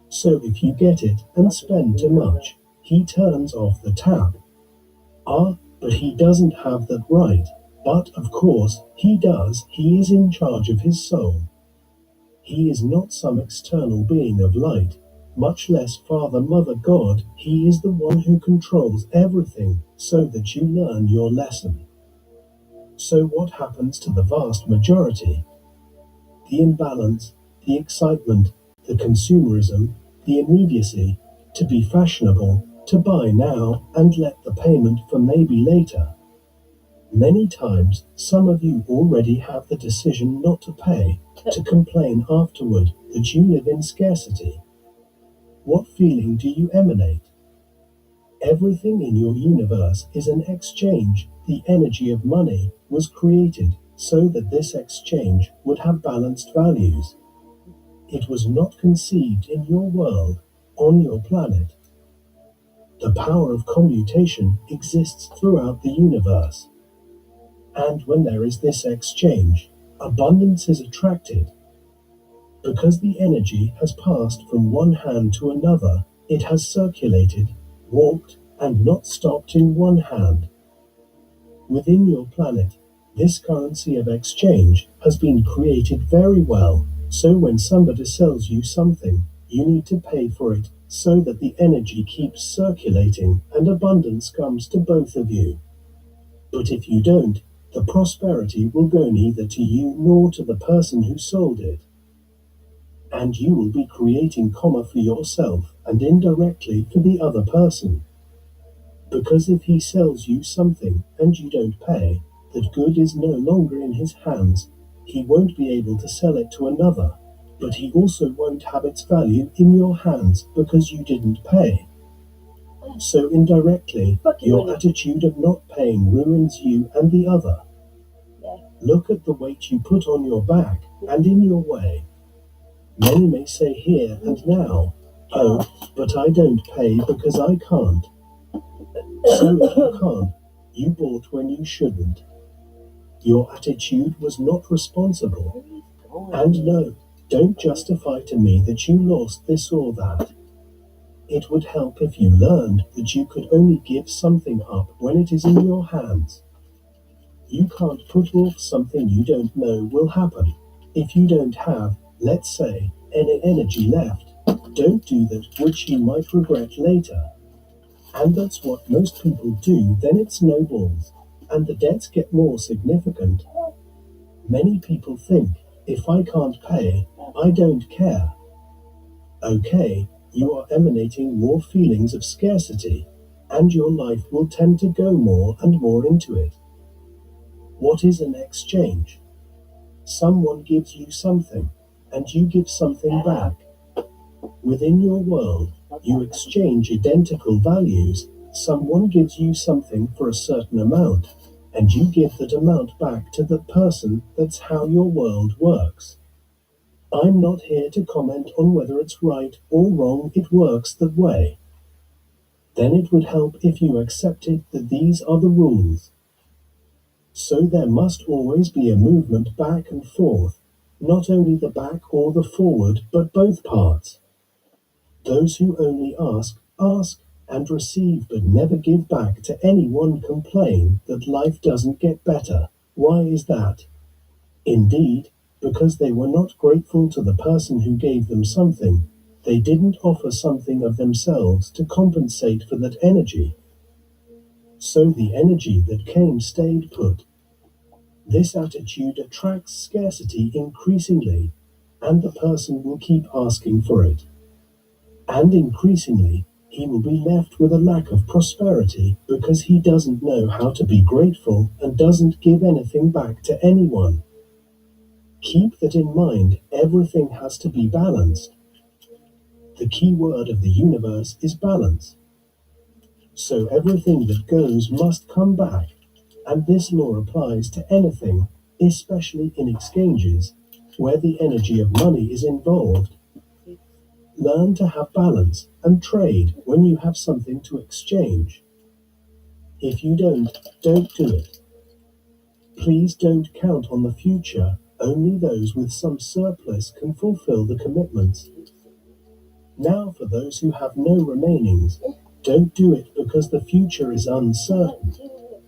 So if you get it and spend too much, he turns off the tap. But he doesn't have that right. But of course, he does. He is in charge of his soul. He is not some external being of light, much less Father, Mother, God. He is the one who controls everything so that you learn your lesson. So what happens to the vast majority? The imbalance, the excitement, the consumerism, the immediacy, to be fashionable, to buy now and let the payment for maybe later. Many times, some of you already have the decision not to pay, to complain afterward that you live in scarcity. What feeling do you emanate? Everything in your universe is an exchange. The energy of money was created so that this exchange would have balanced values. It was not conceived in your world, on your planet. The power of commutation exists throughout the universe. And when there is this exchange, abundance is attracted. Because the energy has passed from one hand to another, it has circulated, walked, and not stopped in one hand. Within your planet, this currency of exchange has been created very well, so when somebody sells you something, you need to pay for it so that the energy keeps circulating and abundance comes to both of you. But if you don't, the prosperity will go neither to you nor to the person who sold it. And you will be creating karma for yourself and indirectly for the other person. Because if he sells you something and you don't pay, that good is no longer in his hands, he won't be able to sell it to another, but he also won't have its value in your hands because you didn't pay. So indirectly, your attitude of not paying ruins you and the other. Look at the weight you put on your back and in your way. Many may say here and now, "Oh, but I don't pay because I can't." So if you can't, you bought when you shouldn't. Your attitude was not responsible. And no, don't justify to me that you lost this or that. It would help if you learned that you could only give something up when it is in your hands. You can't put off something you don't know will happen. If you don't have, let's say, any energy left, don't do that which you might regret later. And that's what most people do, then it snowballs, and the debts get more significant. Many people think, if I can't pay, I don't care. Okay, you are emanating more feelings of scarcity, and your life will tend to go more and more into it. What is an exchange? Someone gives you something, and you give something back. Within your world, you exchange identical values. Someone gives you something for a certain amount, and you give that amount back to the person. That's how your world works. I'm not here to comment on whether it's right or wrong, it works that way. Then it would help if you accepted that these are the rules. So there must always be a movement back and forth, not only the back or the forward, but both parts. Those who only ask, and receive but never give back to anyone complain that life doesn't get better. Why is that? Indeed, because they were not grateful to the person who gave them something. They didn't offer something of themselves to compensate for that energy. So the energy that came stayed put. This attitude attracts scarcity increasingly, and the person will keep asking for it. And increasingly, he will be left with a lack of prosperity because he doesn't know how to be grateful and doesn't give anything back to anyone. Keep that in mind, everything has to be balanced. The key word of the universe is balance. So everything that goes must come back, and this law applies to anything, especially in exchanges, where the energy of money is involved. Learn to have balance and trade when you have something to exchange. If you don't do it. Please don't count on the future. Only those with some surplus can fulfill the commitments. Now for those who have no remainings, don't do it because the future is uncertain.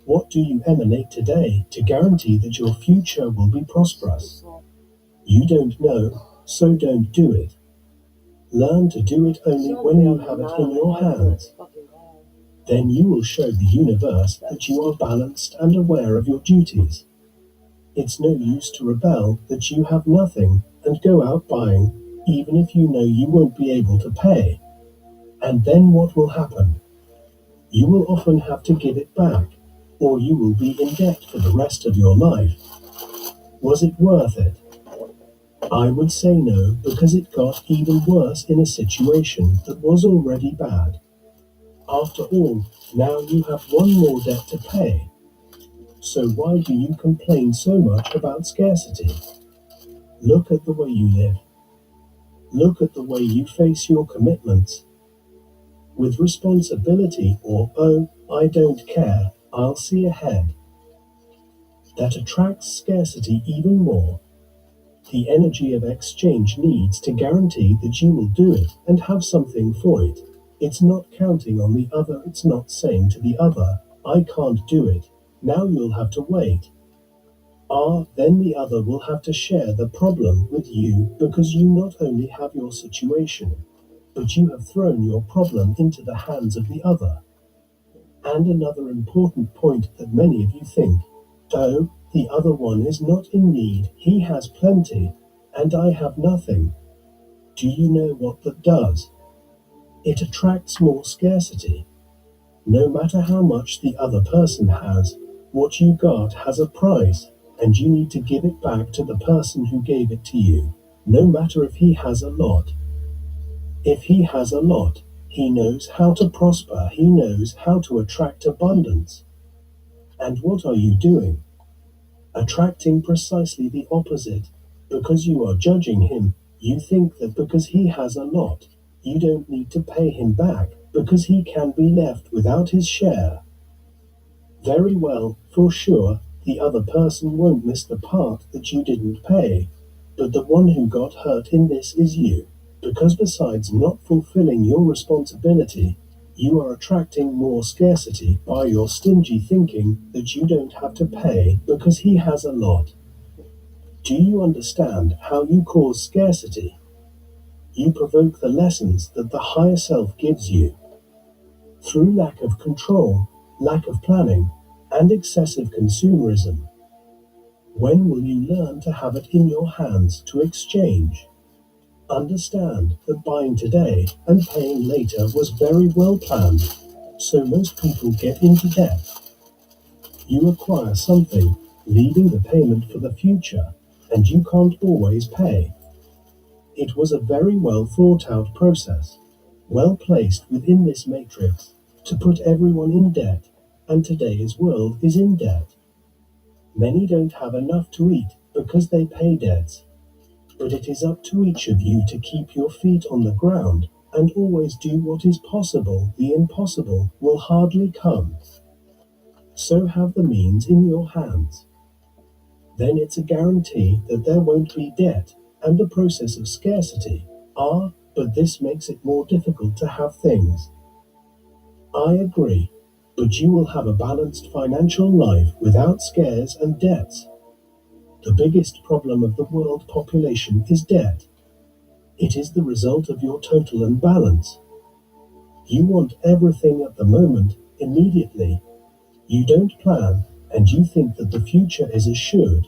What do you emanate today to guarantee that your future will be prosperous? You don't know, so don't do it. Learn to do it only when you have it in your hands. Then you will show the universe that you are balanced and aware of your duties. It's no use to rebel that you have nothing and go out buying, even if you know you won't be able to pay. And then what will happen? You will often have to give it back, or you will be in debt for the rest of your life. Was it worth it? I would say no, because it got even worse in a situation that was already bad. After all, now you have one more debt to pay. So why do you complain so much about scarcity? Look at the way you live. Look at the way you face your commitments. With responsibility or, oh, I don't care, I'll see ahead. That attracts scarcity even more. The energy of exchange needs to guarantee that you will do it and have something for it. It's not counting on the other, it's not saying to the other, I can't do it, now you'll have to wait. Then the other will have to share the problem with you because you not only have your situation, but you have thrown your problem into the hands of the other. And another important point that many of you think, oh, the other one is not in need, he has plenty, and I have nothing. Do you know what that does? It attracts more scarcity. No matter how much the other person has, what you got has a price, and you need to give it back to the person who gave it to you, no matter if he has a lot. If he has a lot, he knows how to prosper, he knows how to attract abundance. And what are you doing? Attracting precisely the opposite. Because you are judging him, you think that because he has a lot, you don't need to pay him back, because he can be left without his share. Very well, for sure, the other person won't miss the part that you didn't pay, but the one who got hurt in this is you, because besides not fulfilling your responsibility, you are attracting more scarcity by your stingy thinking that you don't have to pay because he has a lot. Do you understand how you cause scarcity? You provoke the lessons that the higher self gives you. Through lack of control, lack of planning, and excessive consumerism. When will you learn to have it in your hands to exchange? Understand that buying today and paying later was very well planned, so most people get into debt. You acquire something, leaving the payment for the future, and you can't always pay. It was a very well thought out process, well placed within this matrix, to put everyone in debt, and today's world is in debt. Many don't have enough to eat because they pay debts. But it is up to each of you to keep your feet on the ground and always do what is possible. The impossible will hardly come. So have the means in your hands. Then it's a guarantee that there won't be debt and the process of scarcity. But this makes it more difficult to have things. I agree, but you will have a balanced financial life without scares and debts. The biggest problem of the world population is debt. It is the result of your total imbalance. You want everything at the moment, immediately. You don't plan, and you think that the future is assured.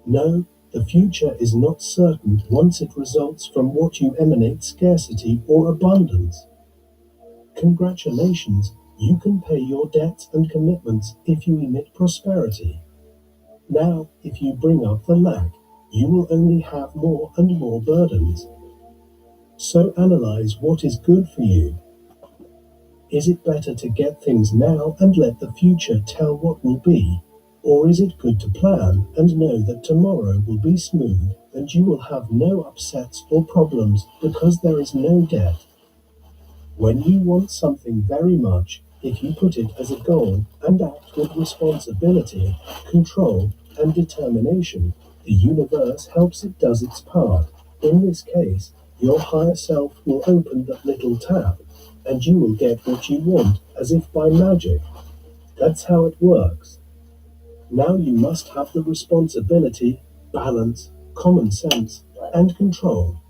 No, the future is not certain once it results from what you emanate scarcity or abundance. Congratulations, you can pay your debts and commitments if you emit prosperity. Now, if you bring up the lack, you will only have more and more burdens. So analyze what is good for you. Is it better to get things now and let the future tell what will be? Or is it good to plan and know that tomorrow will be smooth and you will have no upsets or problems because there is no debt? When you want something very much, if you put it as a goal and act with responsibility, control, and determination, the universe helps it does its part. In this case, your higher self will open that little tap, and you will get what you want as if by magic. That's how it works. Now you must have the responsibility, balance, common sense, and control.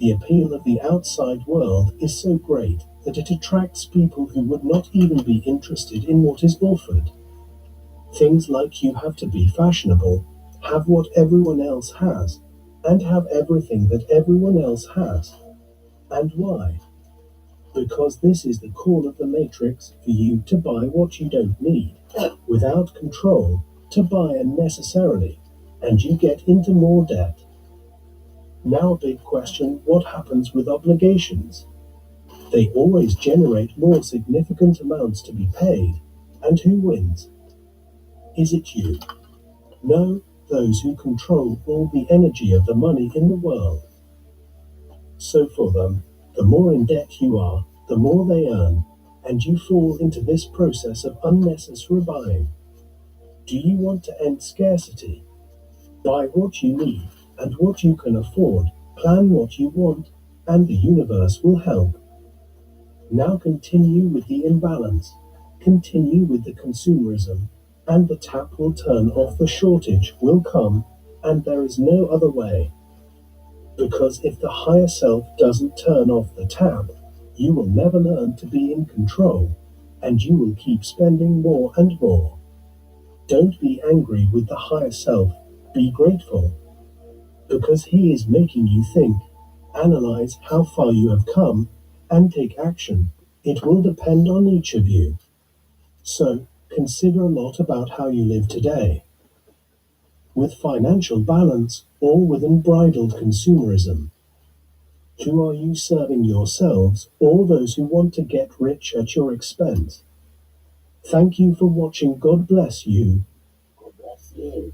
The appeal of the outside world is so great that it attracts people who would not even be interested in what is offered. Things like you have to be fashionable, have what everyone else has, and have everything that everyone else has. And why? Because this is the call of the matrix for you to buy what you don't need, without control, to buy unnecessarily, and you get into more debt. Now a big question, what happens with obligations? They always generate more significant amounts to be paid. And who wins? Is it you? No, those who control all the energy of the money in the world. So for them, the more in debt you are, the more they earn, and you fall into this process of unnecessary buying. Do you want to end scarcity? Buy what you need and what you can afford, plan what you want, and the universe will help. Now continue with the imbalance, continue with the consumerism, and the tap will turn off, the shortage will come, and there is no other way. Because if the higher self doesn't turn off the tap, you will never learn to be in control, and you will keep spending more and more. Don't be angry with the higher self, be grateful. Because he is making you think, analyze how far you have come, and take action. It will depend on each of you. So, consider a lot about how you live today. With financial balance or with unbridled consumerism. Who are you serving, yourselves or those who want to get rich at your expense? Thank you for watching. God bless you. God bless you.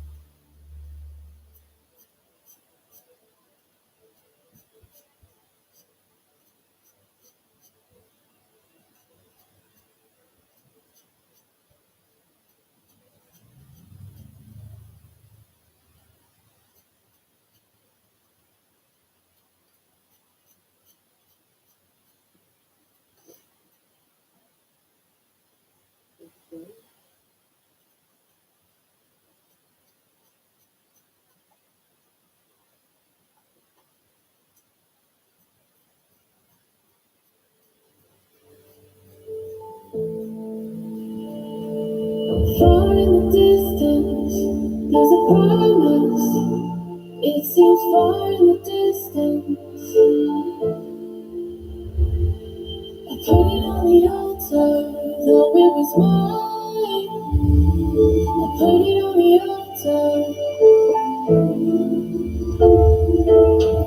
Far in the distance, there's a promise. It seems far in the distance. I put it on the altar, though it was mine. I put it on the altar.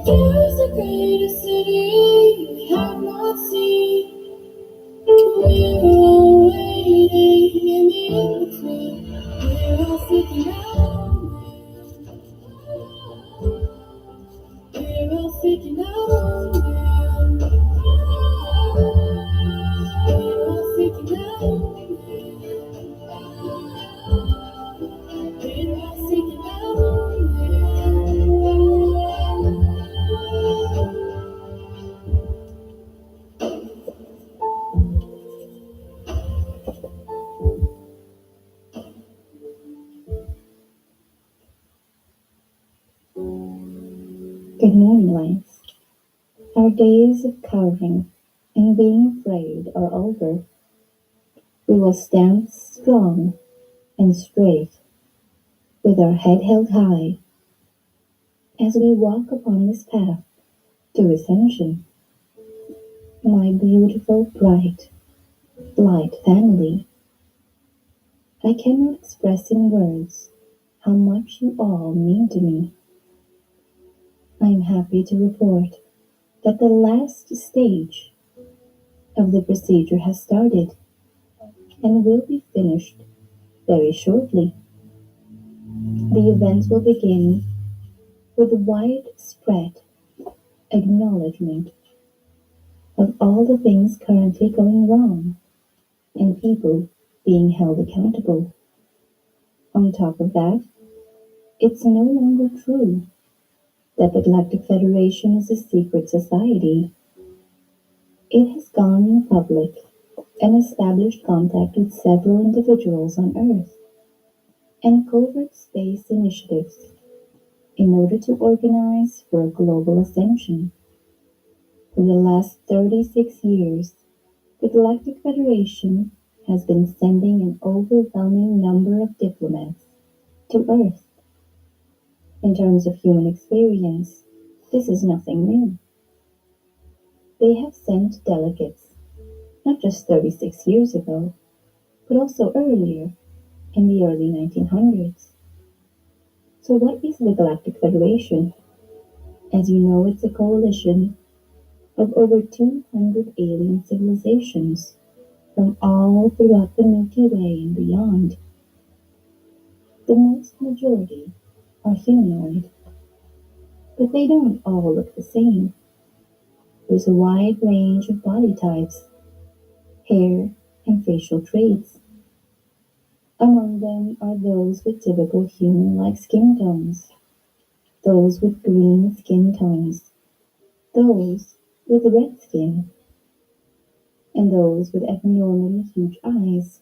There's a greater city we have not seen. We're all waiting in the in-between. We're all seeking out. We're all seeking out. We're all seeking out. We're all seeking Good morning, Lions. Our days of cowering and being afraid are over. We will stand strong and straight, with our head held high, as we walk upon this path to ascension. My beautiful, bright, light family, I cannot express in words how much you all mean to me. I am happy to report that the last stage of the procedure has started and will be finished very shortly. The events will begin with widespread acknowledgement of all the things currently going wrong and people being held accountable. On top of that, it's no longer true that the Galactic Federation is a secret society. It has gone public and established contact with several individuals on Earth and covert space initiatives in order to organize for a global ascension. For the last 36 years, the Galactic Federation has been sending an overwhelming number of diplomats to Earth. In terms of human experience, this is nothing new. They have sent delegates, not just 36 years ago, but also earlier, in the early 1900s. So what is the Galactic Federation? As you know, it's a coalition of over 200 alien civilizations from all throughout the Milky Way and beyond. The most majority are humanoid, but they don't all look the same. There's a wide range of body types, hair, and facial traits. Among them are those with typical human-like skin tones, those with green skin tones, those with red skin, and those with abnormally huge eyes.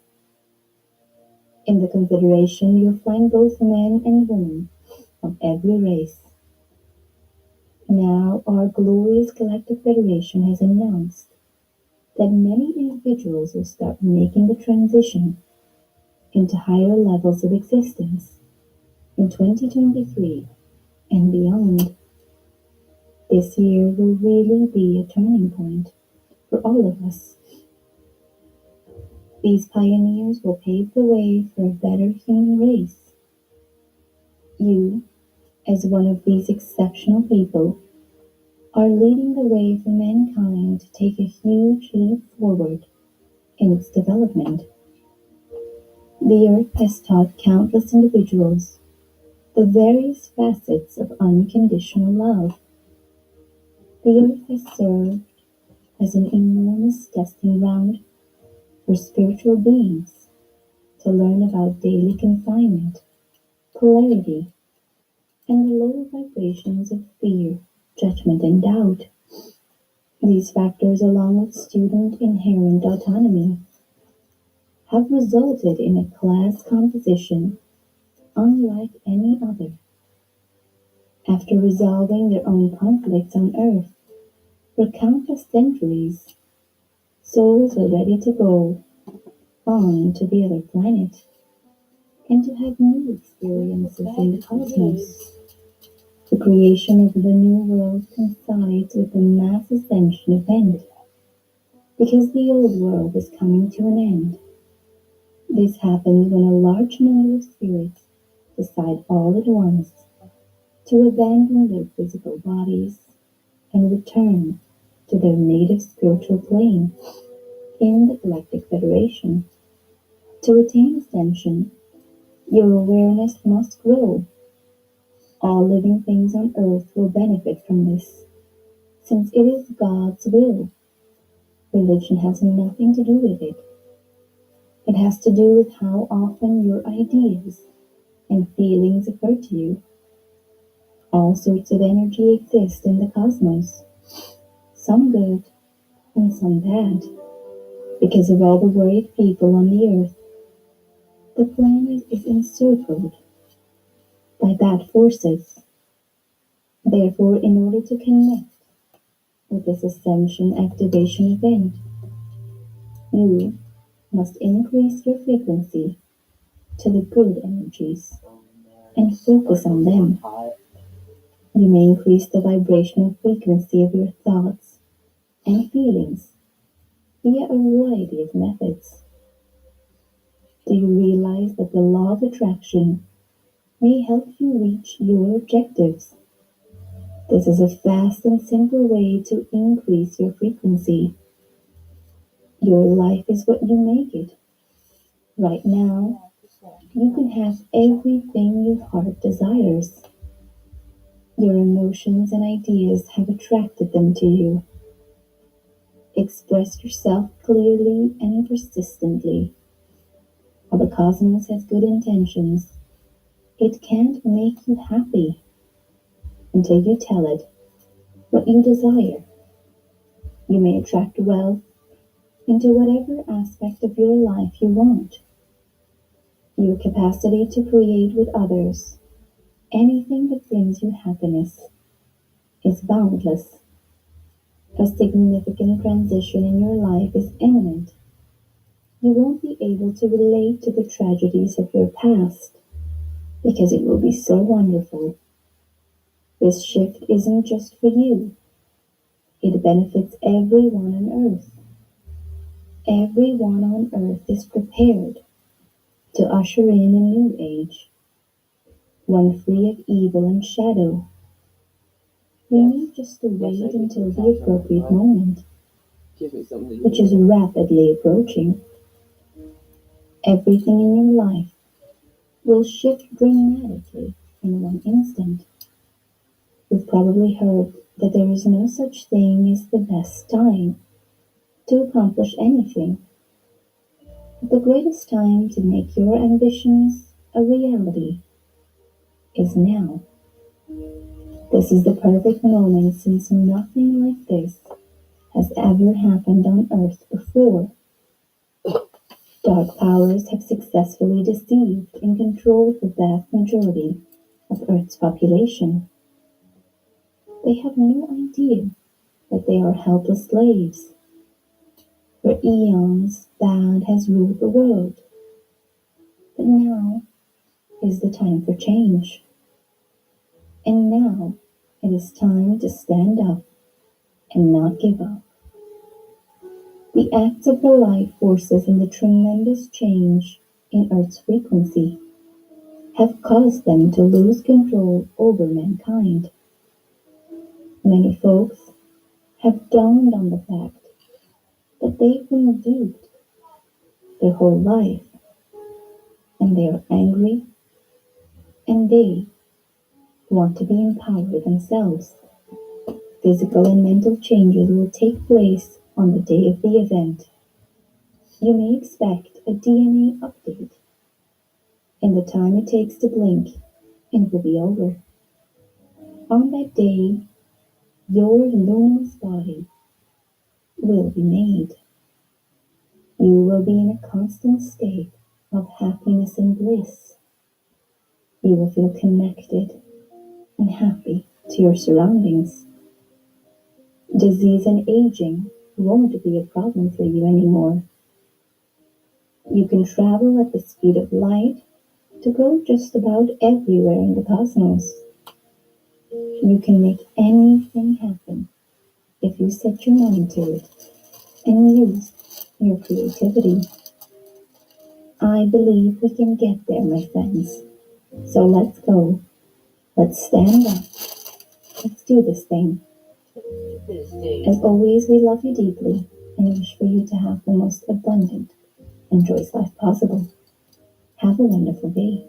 In the Confederation, you'll find both men and women of every race. Now, our glorious Galactic Federation has announced that many individuals will start making the transition into higher levels of existence in 2023 and beyond. This year will really be a turning point for all of us. These pioneers will pave the way for a better human race. You, as one of these exceptional people, are leading the way for mankind to take a huge leap forward in its development. The Earth has taught countless individuals the various facets of unconditional love. The Earth has served as an enormous testing ground for spiritual beings to learn about daily confinement, polarity, and the lower vibrations of fear, judgment, and doubt. These factors, along with student inherent autonomy, have resulted in a class composition unlike any other. After resolving their own conflicts on Earth for countless centuries, souls are ready to go on to the other planet and to have new experiences in the cosmos. The creation of the new world coincides with the mass ascension event because the old world is coming to an end. This happens when a large number of spirits decide all at once to abandon their physical bodies and return to their native spiritual plane in the Galactic Federation. To attain ascension, your awareness must grow. All living things on Earth will benefit from this, since it is God's will. Religion has nothing to do with it. It has to do with how often your ideas and feelings occur to you. All sorts of energy exist in the cosmos, some good and some bad. Because of all the worried people on the Earth, the planet is encircled by bad forces. Therefore, in order to connect with this ascension activation event, you must increase your frequency to the good energies and focus on them. You may increase the vibrational frequency of your thoughts and feelings via a variety of methods. Do you realize that the law of attraction may help you reach your objectives? This is a fast and simple way to increase your frequency. Your life is what you make it. Right now, you can have everything your heart desires. Your emotions and ideas have attracted them to you. Express yourself clearly and persistently. While the cosmos has good intentions, it can't make you happy until you tell it what you desire. You may attract wealth into whatever aspect of your life you want. Your capacity to create with others anything that brings you happiness is boundless. A significant transition in your life is imminent. You won't be able to relate to the tragedies of your past because it will be so wonderful. This shift isn't just for you. It benefits everyone on Earth. Everyone on Earth is prepared to usher in a new age, one free of evil and shadow. You need just to wait until the appropriate moment, Gives me something to do. which is rapidly approaching. Everything in your life will shift dramatically in one instant. You've probably heard that there is no such thing as the best time to accomplish anything. But the greatest time to make your ambitions a reality is now. This is the perfect moment since nothing like this has ever happened on Earth before. Dark powers have successfully deceived and controlled the vast majority of Earth's population. They have no idea that they are helpless slaves. For eons, bad has ruled the world. But now is the time for change. And now it is time to stand up and not give up. The acts of the life forces and the tremendous change in Earth's frequency have caused them to lose control over mankind. Many folks have dawned on the fact that they've been duped their whole life, and they are angry, and they want to be in power themselves. Physical and mental changes will take place on the day of the event. You may expect a DNA update. In the time it takes to blink, and it will be over. On that day, your luminous body will be made. You will be in a constant state of happiness and bliss. You will feel connected and happy to your surroundings. Disease and aging won't be a problem for you anymore. You can travel at the speed of light to go just about everywhere in the cosmos. You can make anything happen if you set your mind to it and use your creativity. I believe we can get there, my friends. So let's go. Let's stand up. Let's do this thing. As always, we love you deeply and wish for you to have the most abundant and joyous life possible. Have a wonderful day.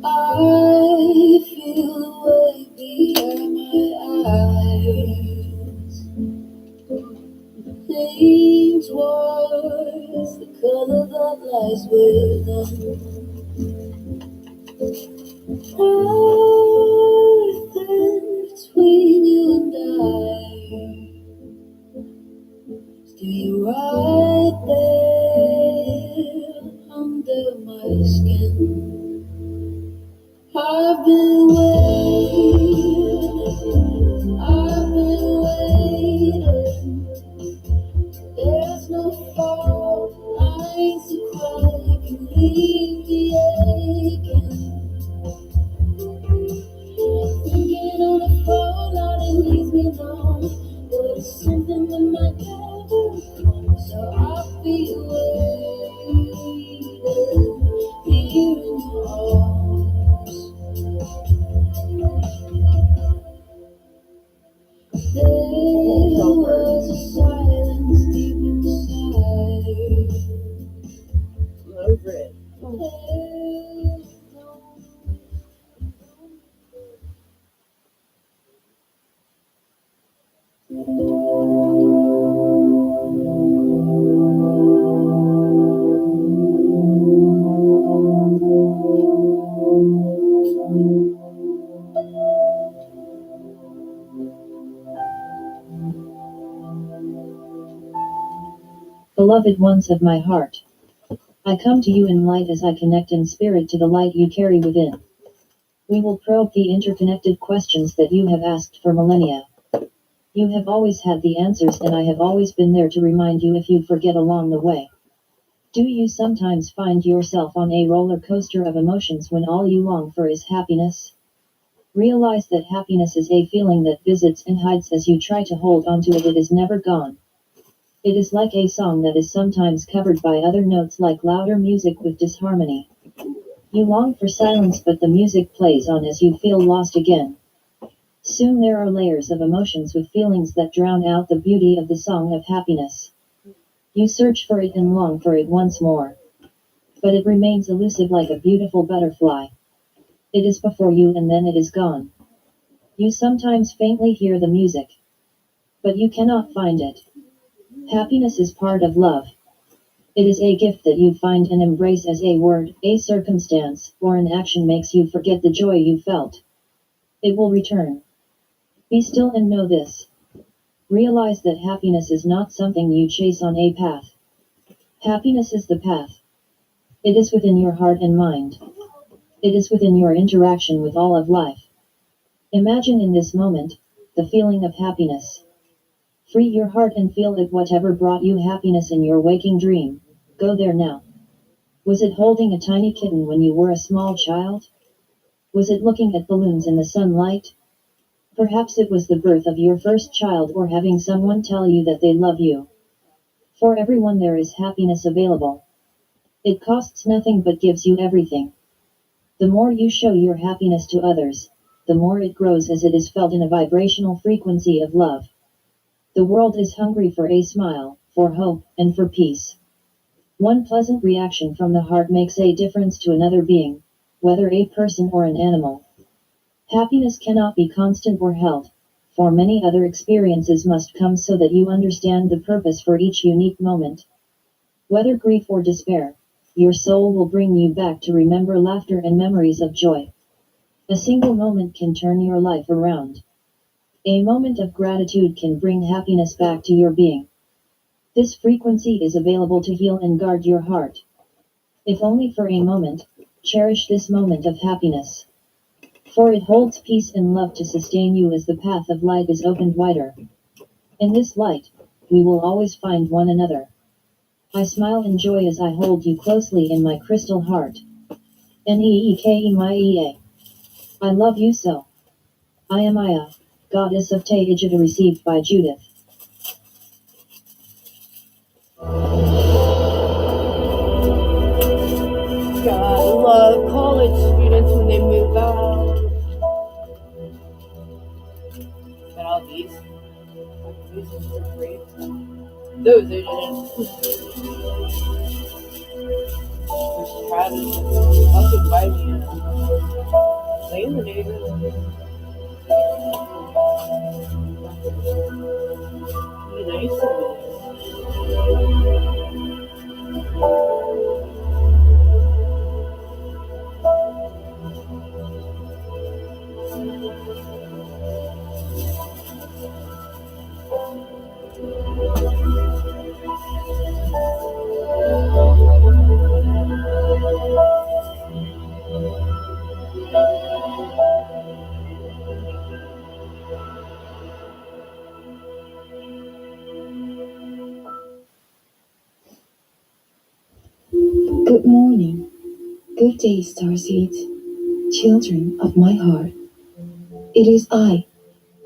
I feel the weight behind my eyes. Lean towards the color that lies within. Everything between you and I. Stay right there under my skin. I've been waiting. There's no fault, I ain't so cry, you can leave me aching. Thinking on the phone, now it leaves me alone. But it's something in my gut, so I'll be waiting here in your arms. There was a silence deep inside. Over it. Beloved ones of my heart, I come to you in light as I connect in spirit to the light you carry within. We will probe the interconnected questions that you have asked for millennia. You have always had the answers, and I have always been there to remind you if you forget along the way. Do you sometimes find yourself on a roller coaster of emotions when all you long for is happiness? Realize that happiness is a feeling that visits and hides as you try to hold onto it. It is never gone. It is like a song that is sometimes covered by other notes, like louder music with disharmony. You long for silence, but the music plays on as you feel lost again. Soon there are layers of emotions with feelings that drown out the beauty of the song of happiness. You search for it and long for it once more. But it remains elusive like a beautiful butterfly. It is before you and then it is gone. You sometimes faintly hear the music, but you cannot find it. Happiness is part of love. It is a gift that you find and embrace as a word, a circumstance, or an action makes you forget the joy you felt. It will return. Be still and know this. Realize that happiness is not something you chase on a path. Happiness is the path. It is within your heart and mind. It is within your interaction with all of life. Imagine in this moment the feeling of happiness. Free your heart and feel it. Whatever brought you happiness in your waking dream, go there now. Was it holding a tiny kitten when you were a small child? Was it looking at balloons in the sunlight? Perhaps it was the birth of your first child, or having someone tell you that they love you. For everyone there is happiness available. It costs nothing but gives you everything. The more you show your happiness to others, the more it grows as it is felt in a vibrational frequency of love. The world is hungry for a smile, for hope, and for peace. One pleasant reaction from the heart makes a difference to another being, whether a person or an animal. Happiness cannot be constant or held, for many other experiences must come so that you understand the purpose for each unique moment. Whether grief or despair, your soul will bring you back to remember laughter and memories of joy. A single moment can turn your life around. A moment of gratitude can bring happiness back to your being. This frequency is available to heal and guard your heart. If only for a moment, cherish this moment of happiness. For it holds peace and love to sustain you as the path of light is opened wider. In this light, we will always find one another. I smile in joy as I hold you closely in my crystal heart. Neekemiea. I love you so. I am Aya, goddess of Teijita, received by Judith. God, I love college students when they move out. And all these ones are great. Those are just Travis fucking by me. Laminated. Be nice to me. Good morning, good day, starseeds, children of my heart. It is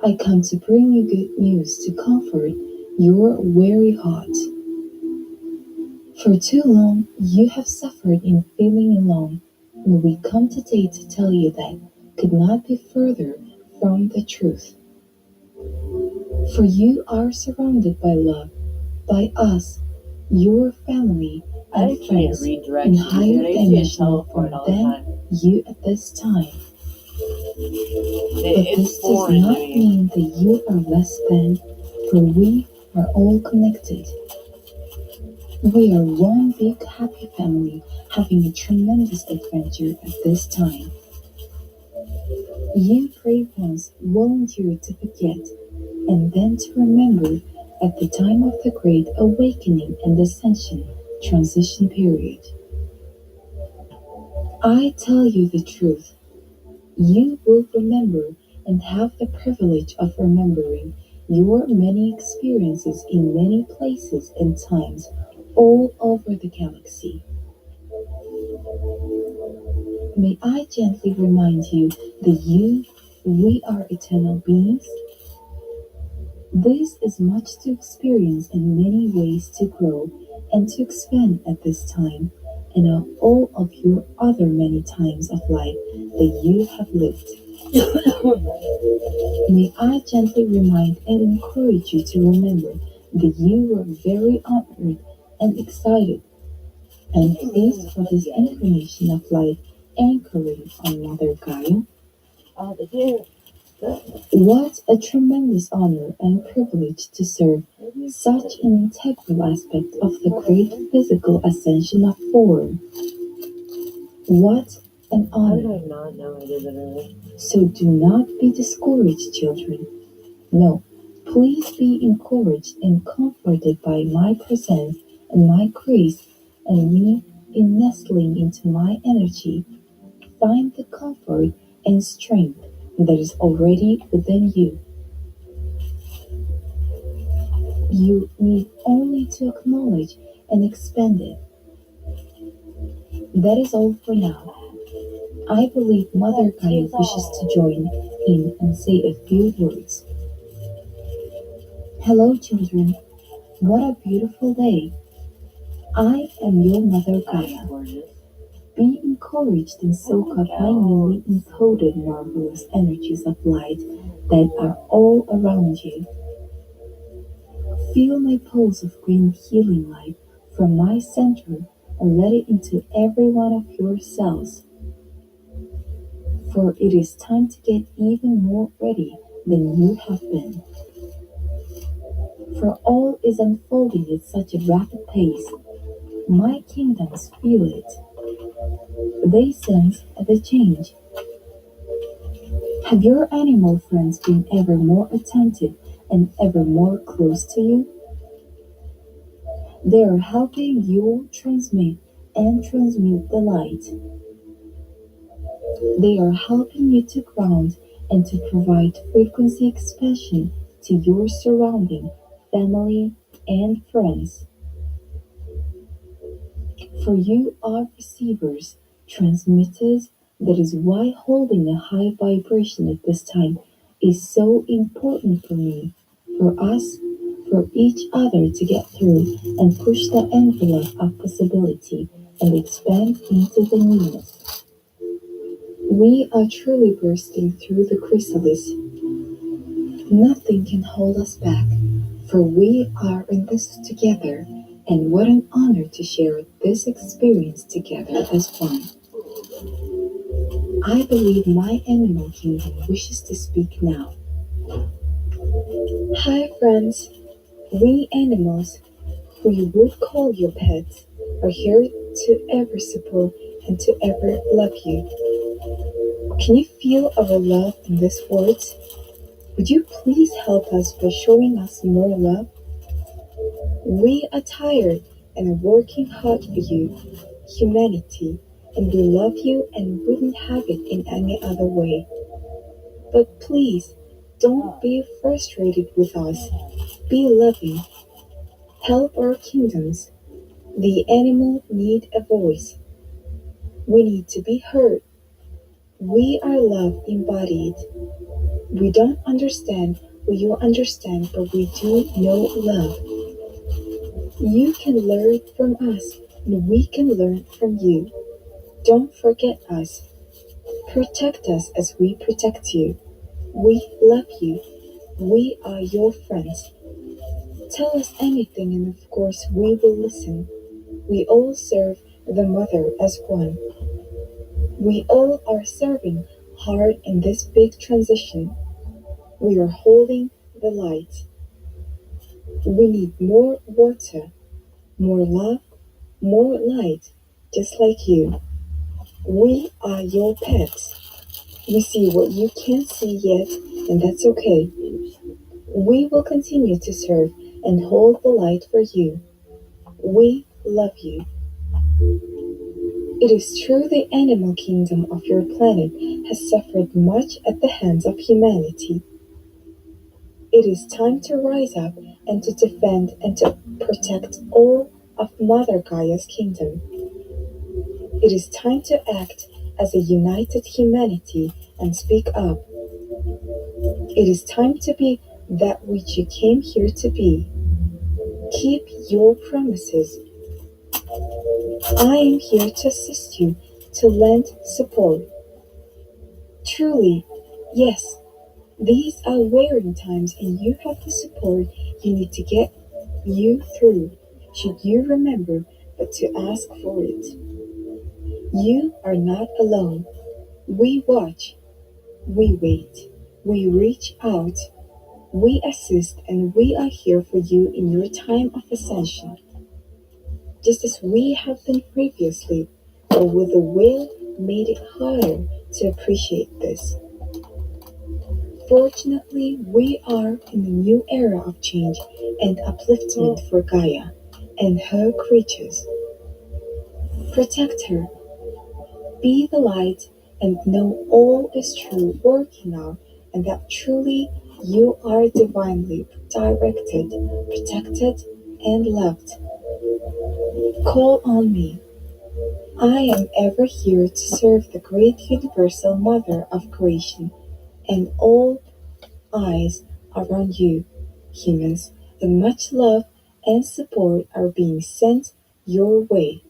I come to bring you good news to comfort your weary heart. For too long, you have suffered in feeling alone, and we come today to tell you that could not be further from the truth. For you are surrounded by love, by us, your family, and I can't friends read in directions. higher I see a dimensional teleport from all the than time. you at this time. But It's this does foreign to not me. mean that you are less than, for we are all connected. We are one big happy family having a tremendous adventure at this time. You brave ones volunteered to forget and then to remember at the time of the Great Awakening and Ascension transition period. I tell you the truth. You will remember and have the privilege of remembering your many experiences in many places and times all over the galaxy. May I gently remind you that we are eternal beings? This is much to experience and many ways to grow and to expand at this time and of all of your other many times of life that you have lived. May I gently remind and encourage you to remember that you were very honored and excited and pleased for this incarnation of life anchoring on Mother Gaia. Oh, they did. What a tremendous honor and privilege to serve such an integral aspect of the great physical ascension of form. What an How did honor. I not know I did it earlier? So do not be discouraged, children. No, please be encouraged and comforted by my presence and my grace and me in nestling into my energy. Find the comfort and strength that is already within you. You need only to acknowledge and expand it. That is all for now. I believe Mother Gaia wishes to join in and say a few words. Hello, children. What a beautiful day. I am your Mother Gaia. Be encouraged and soak up my newly encoded marvelous energies of light that are all around you. Feel my pulse of green healing light from my center and let it into every one of your cells. For it is time to get even more ready than you have been. For all is unfolding at such a rapid pace. My kingdoms feel it. They sense the change. Have your animal friends been ever more attentive and ever more close to you? They are helping you transmit and transmute the light. They are helping you to ground and to provide frequency expansion to your surrounding family and friends. For you are receivers, transmitters. That is why holding a high vibration at this time is so important for me, for us, for each other to get through and push the envelope of possibility and expand into the newness. We are truly bursting through the chrysalis. Nothing can hold us back, for we are in this together, and what an honor to share this experience together as one. I believe my animal kingdom wishes to speak now. Hi, friends. We animals, who you would call your pets, are here to ever support and to ever love you. Can you feel our love in these words? Would you please help us by showing us more love? We are tired and are working hard for you, humanity, and we love you and wouldn't have it in any other way. But please, don't be frustrated with us. Be loving. Help our kingdoms. The animal need a voice. We need to be heard. We are love embodied. We don't understand what you understand, but we do know love. You can learn from us, and we can learn from you. Don't forget us. Protect us as we protect you. We love you. We are your friends. Tell us anything, and of course, we will listen. We all serve the Mother as one. We all are serving hard in this big transition. We are holding the light. We need more water, more love, more light, just like you. We are your pets. We see what you can't see yet, and that's okay. We will continue to serve and hold the light for you. We love you. It is true the animal kingdom of your planet has suffered much at the hands of humanity. It is time to rise up and to defend and to protect all of Mother Gaia's kingdom. It is time to act as a united humanity and speak up. It is time to be that which you came here to be. Keep your promises. I am here to assist you, to lend support. Truly, yes, these are wearing times and you have the support you need to get you through. Should you remember but to ask for it. You are not alone. We watch, we wait, we reach out, we assist, and we are here for you in your time of ascension. Just as we have been previously, but with the will made it harder to appreciate this. Fortunately, we are in a new era of change and upliftment for Gaia and her creatures. Protect her, be the light, and know all is true working out, and that truly you are divinely directed, protected, and loved. Call on me. I am ever here to serve the great universal mother of creation, and all eyes are on you, humans, and much love and support are being sent your way.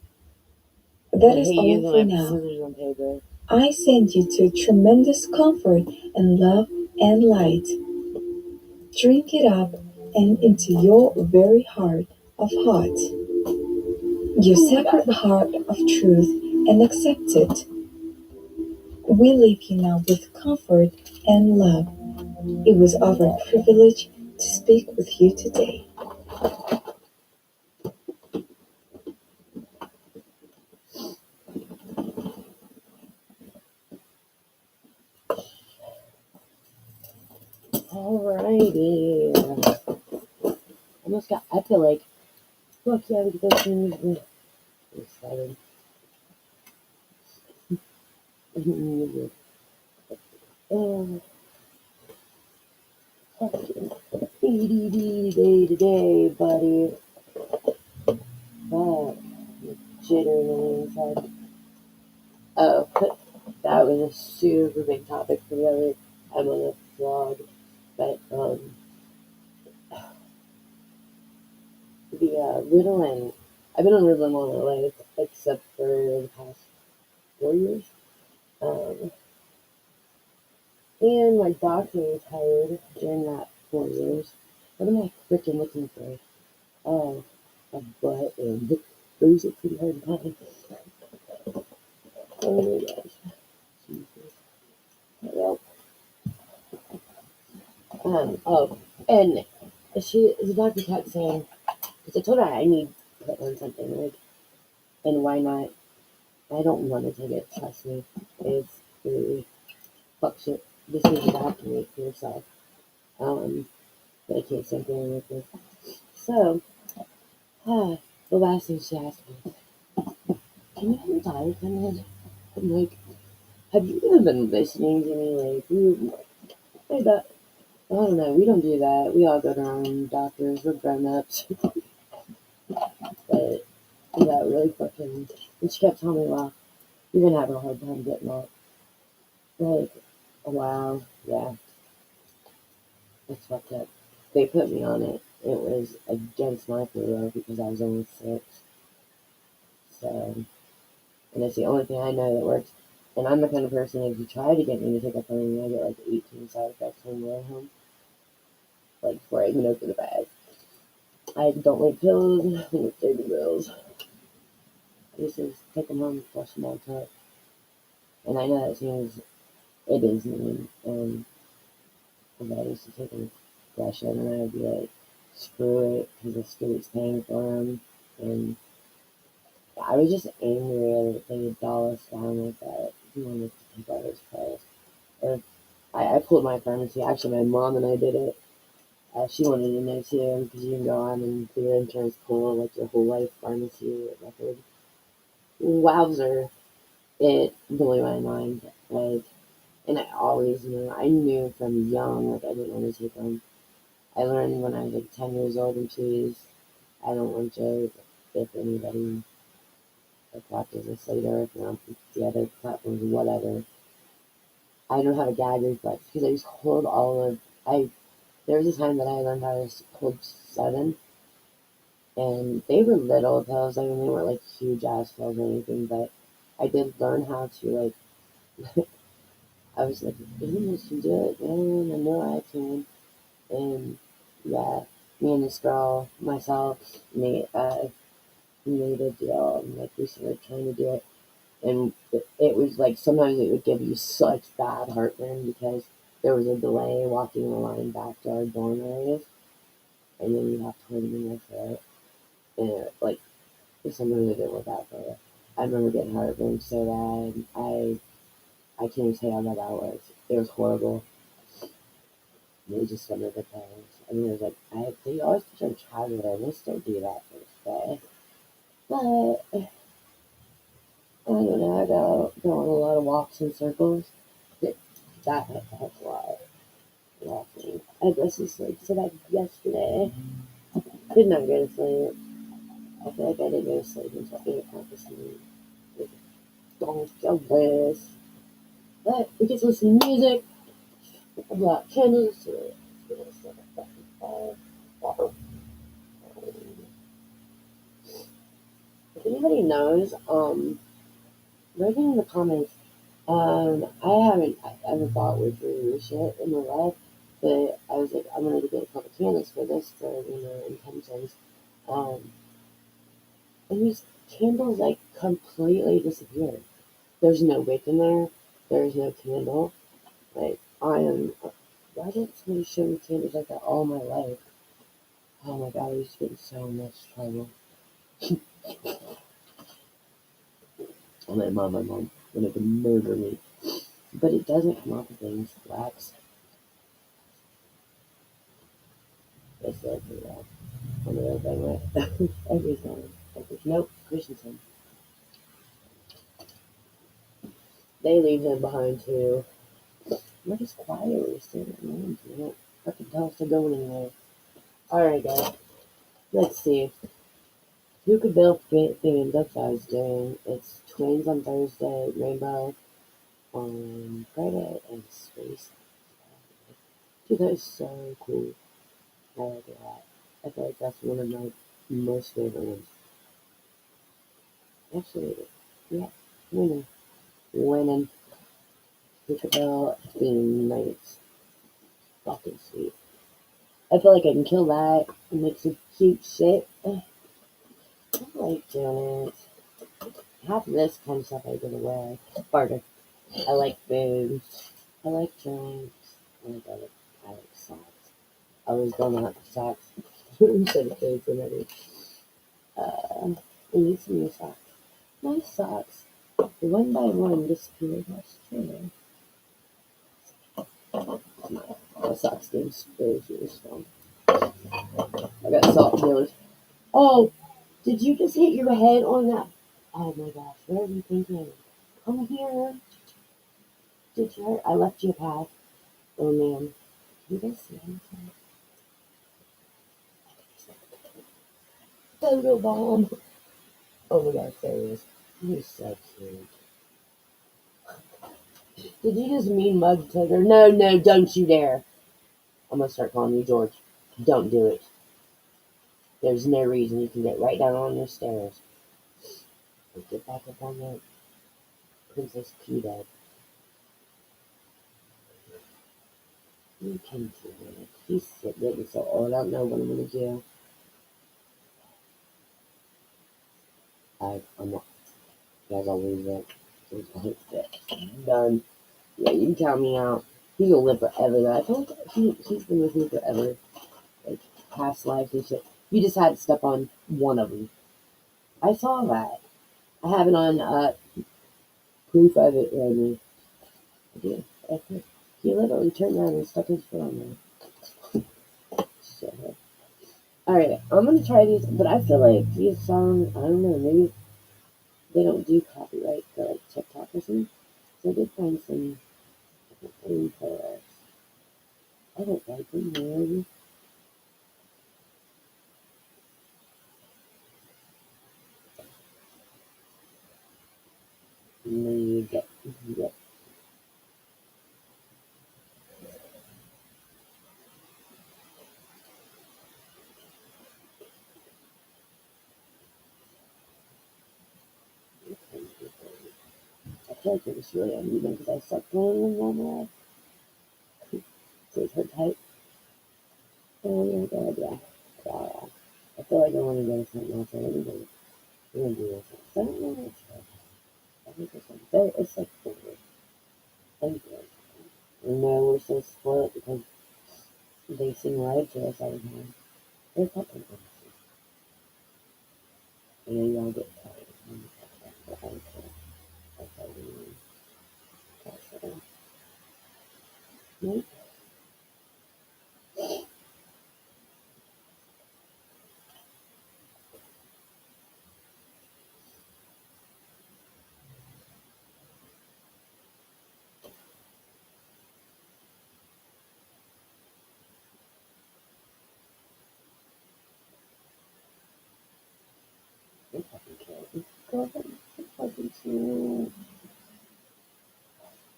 That is all for now. Scissors on paper. I send you to tremendous comfort and love and light. Drink it up and into your very heart of hearts, your sacred heart of truth, and accept it. We leave you now with comfort and love. It was our privilege to speak with you today. Alrighty. Almost got. I feel like. Fuck yeah, we get those things. I'm excited. Fucking ADD day to day, buddy. Fuck. Jittering on the inside. Oh, that was a super big topic for the other time on the vlog. But, the Ritalin. I've been on Ritalin all my life, except for the past 4 years. And my doctor retired during that 4 years. What am I freaking looking for? Oh, a butt and those are pretty hard to find. Oh my gosh. Jesus. Well, oh, and the doctor kept saying, because I told her I need to put on something, like, and why not? I don't want to take it, trust me. It's really fucks decisions you have to make for yourself. But I can't stand dealing with this. So, the last thing she asked me, can you have a daughter come in? I'm like, have you even been listening to me? I don't know, we don't do that. We all go to our own doctors. We're grown-ups. But she got really fucking, and she kept telling me, well, you're going to have a hard time getting that. Like, wow, yeah, that's fucked up. They put me on it. It was against my free will because I was only 6. So, and it's the only thing I know that works. And I'm the kind of person, if you try to get me to take up on me, I get like 18 side effects on the way home. Like, before I even open the bag. I don't like pills. I like dirty pills. I used to take them home and flush them down the toilet. And I know it is mean. Because I used to take them, flush them, and I would be like, screw it, because the state's paying for them. And I was just angry that they would doll us down like that. You wanted to take all those pills. Or I pulled my pharmacy. Actually, my mom and I did it. She wanted to know too, because you can go on and do your insurance pull, like your whole life pharmacy record. Wowzer. It blew my mind. Like, and I always knew. I knew from young, like, I didn't want to take them. I learned when I was like 10 years old and cheese. I don't want to. if anybody watches this later, if you're on the other platforms or whatever, I don't have a gag reflex because I just hold there was a time that I learned how to hold 7, and they were little pills. I mean, they weren't like huge ass pills or anything, but I did learn how to like. I was like, you can do it, man. I know I can. And yeah, me and this girl, myself, made a deal, and like we started trying to do it. And it was like sometimes it would give you such bad heartburn because there was a delay walking the line back to our dorm areas, and then you have to hold it in your throat. And like sometimes it didn't work out for you. I remember getting heartburn so bad. I can't even say how bad that was. It was horrible. It was just some of the things. I mean, it was like they always put you on childhood, and they still do that first day. But I don't know. I go on a lot of walks in circles. That helps a lot. Walking. I listened to sleep to that yesterday. Did not go to sleep. I feel like I didn't go to sleep until 8 o'clock this morning. Don't go this. But we get to listen to music. A lot of channels to it. If anybody knows, write in the comments. I haven't thought with really shit in my life, but I was like, I'm gonna get a couple candles for this for intentions. Um, and these candles like completely disappeared. There's no wick in there. There's no candle. Like I am. Why didn't somebody show me candles like that all my life? Oh my god, I used to get in so much trouble. Oh my mom wanted to murder me. But it doesn't come off of things. Wax. It's like, on the other thing, right? Every time. Nope, Christensen. They leave him behind too. We're just quiet. We're staying at home. You don't fucking tell us to go anywhere. Alright, guys. Let's see. Who could build themed? That's what I was doing. It's Twins on Thursday, Rainbow on Friday, and Space. Dude, that is so cool. I like it a lot. I feel like that's one of my most favorite ones. Actually, yeah, winning. Winning. Tinkerbell theme nights. Fucking sweet. I feel like I can kill that and make some cute shit. I like doing it. Half of this kind of stuff I give away. Barter. I like food. I like drinks. I like socks. I was going out for socks. Instead of food for maybe. I need some new socks. My socks, one by one, disappeared last year. My socks game is really strong. I got sock healers. Oh, did you just hit your head on that? Oh my gosh, what are you thinking? Come here. Did you hurt? I left you a path. Oh man. Can you guys see anything? Photo bomb. Oh my gosh, there he is. He's so cute. Did you just mean mug Tigger? No, don't you dare. I'm gonna start calling you George. Don't do it. There's no reason you can get right down on your stairs. But get back up on that Princess Q bed. You can do it. He's getting so old. I don't know what I'm gonna do. I'm not. Guys, I'll lose it. Done. Yeah, you can count me out. He's gonna live forever though. I feel like he's been with me forever. Like past lives and shit. You just had to step on one of them. I saw that. I have it on proof of it right now. I did. He literally turned around and stuck his foot on there. Shit. Alright, I'm gonna try these, but I feel like these songs, I don't know, maybe they don't do copyright for like TikTok or something. So I did find some playlists. I don't like them really. feel like it was really uneven because I slept on one more. So it's her type. Oh my god, yeah. Wow. I feel like I want to go to something else. I really do. I'm gonna do this. I don't know what's I think it's like 4. Thank you. And we're so spoiled because they sing live to us all the time. They're fucking awesome. And y'all get tired. That's all we need. That's all. Nope. They fucking kill it. Girlfriend, it's fucking cute.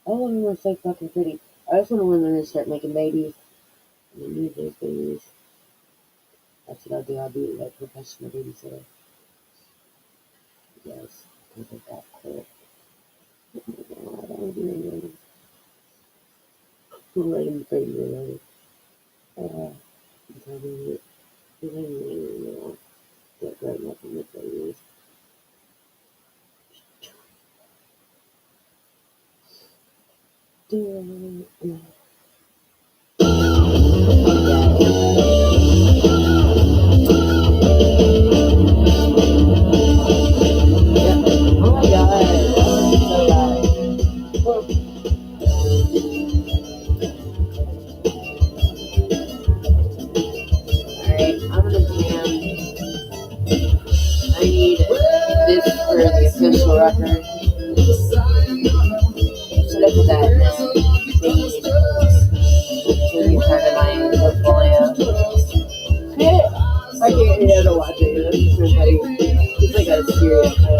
All of them are so fucking pretty. I just want to learn them to start making babies. And I need those babies. That's what I'll do. I'll be like professional babysitter. Yes, because of that cool. Oh my god, I don't do anything. I'm writing pretty really. I'm probably get great enough to make babies. Do it. Oh my god, so bad. Alright, I'm gonna jam. I need this for the official record. Should I put that in the need part of my portfolio? I can't get to watch it. It's so funny. It's like a serious thing.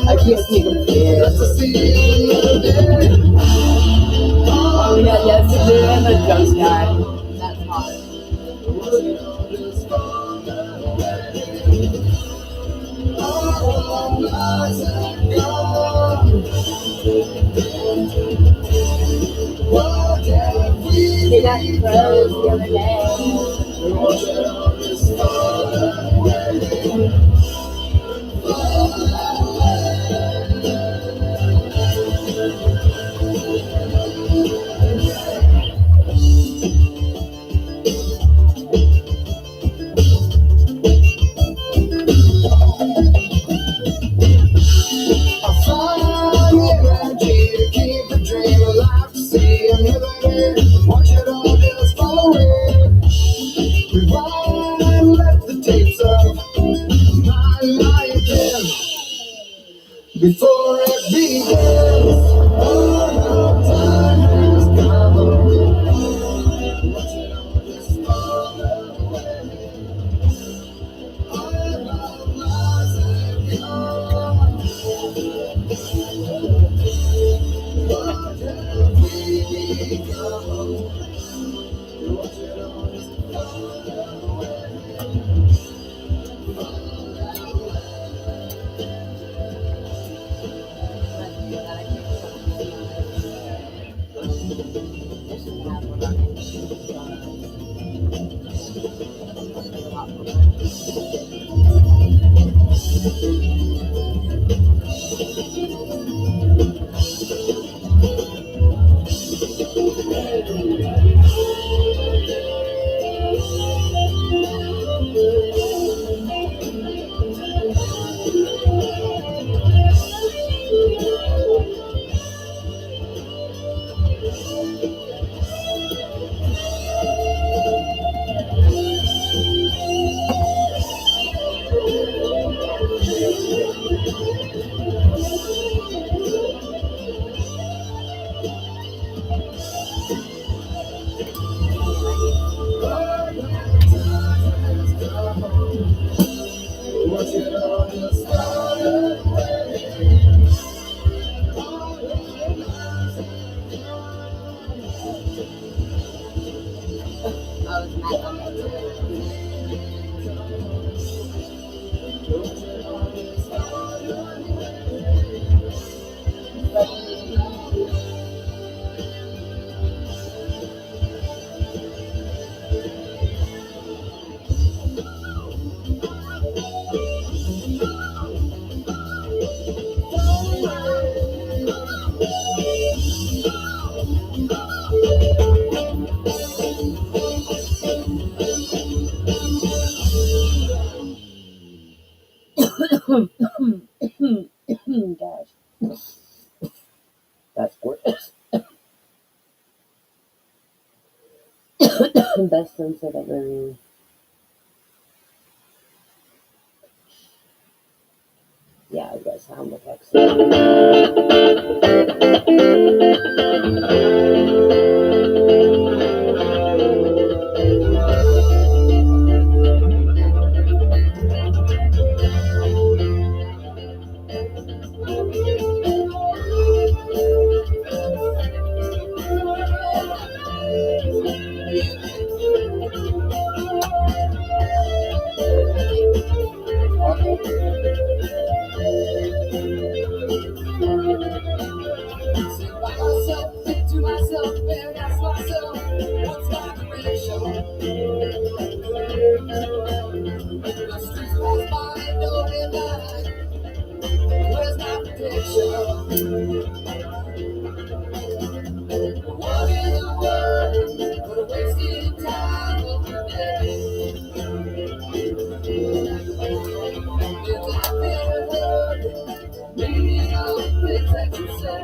I can't take them serious. Oh my god, yes, I'm a drunk guy. That's hot. They got clothes the other day. Watch it all just fall away. Rewind, let the tapes of my life end before it begins. Oh, no time has come. Watch it all just fall away. All our lives have come. What have we become? Watch it all just fall away. that's gorgeous. Best sunset ever. Yeah, I guess sound effects. To myself, and ask myself, what's my direction? The streets pass by and don't get by. Where's my protection? What in the world for the wasted time of the day? If I've never heard meaning of the things that you say.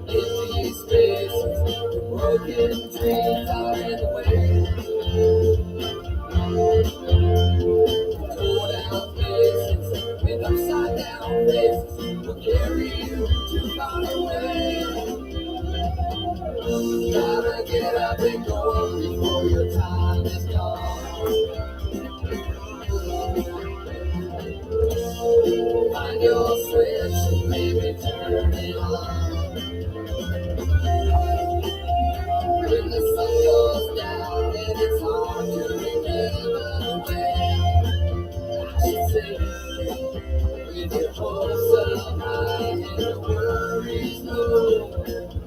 Empty spaces, broken dreams are in the way. Torn out faces and upside down faces will carry you too far away. Gotta get up and go before your time is gone. Find your switch and maybe turn it on. When the sun goes down and it's hard to remember where I should say, with your hopes up high and your worries low,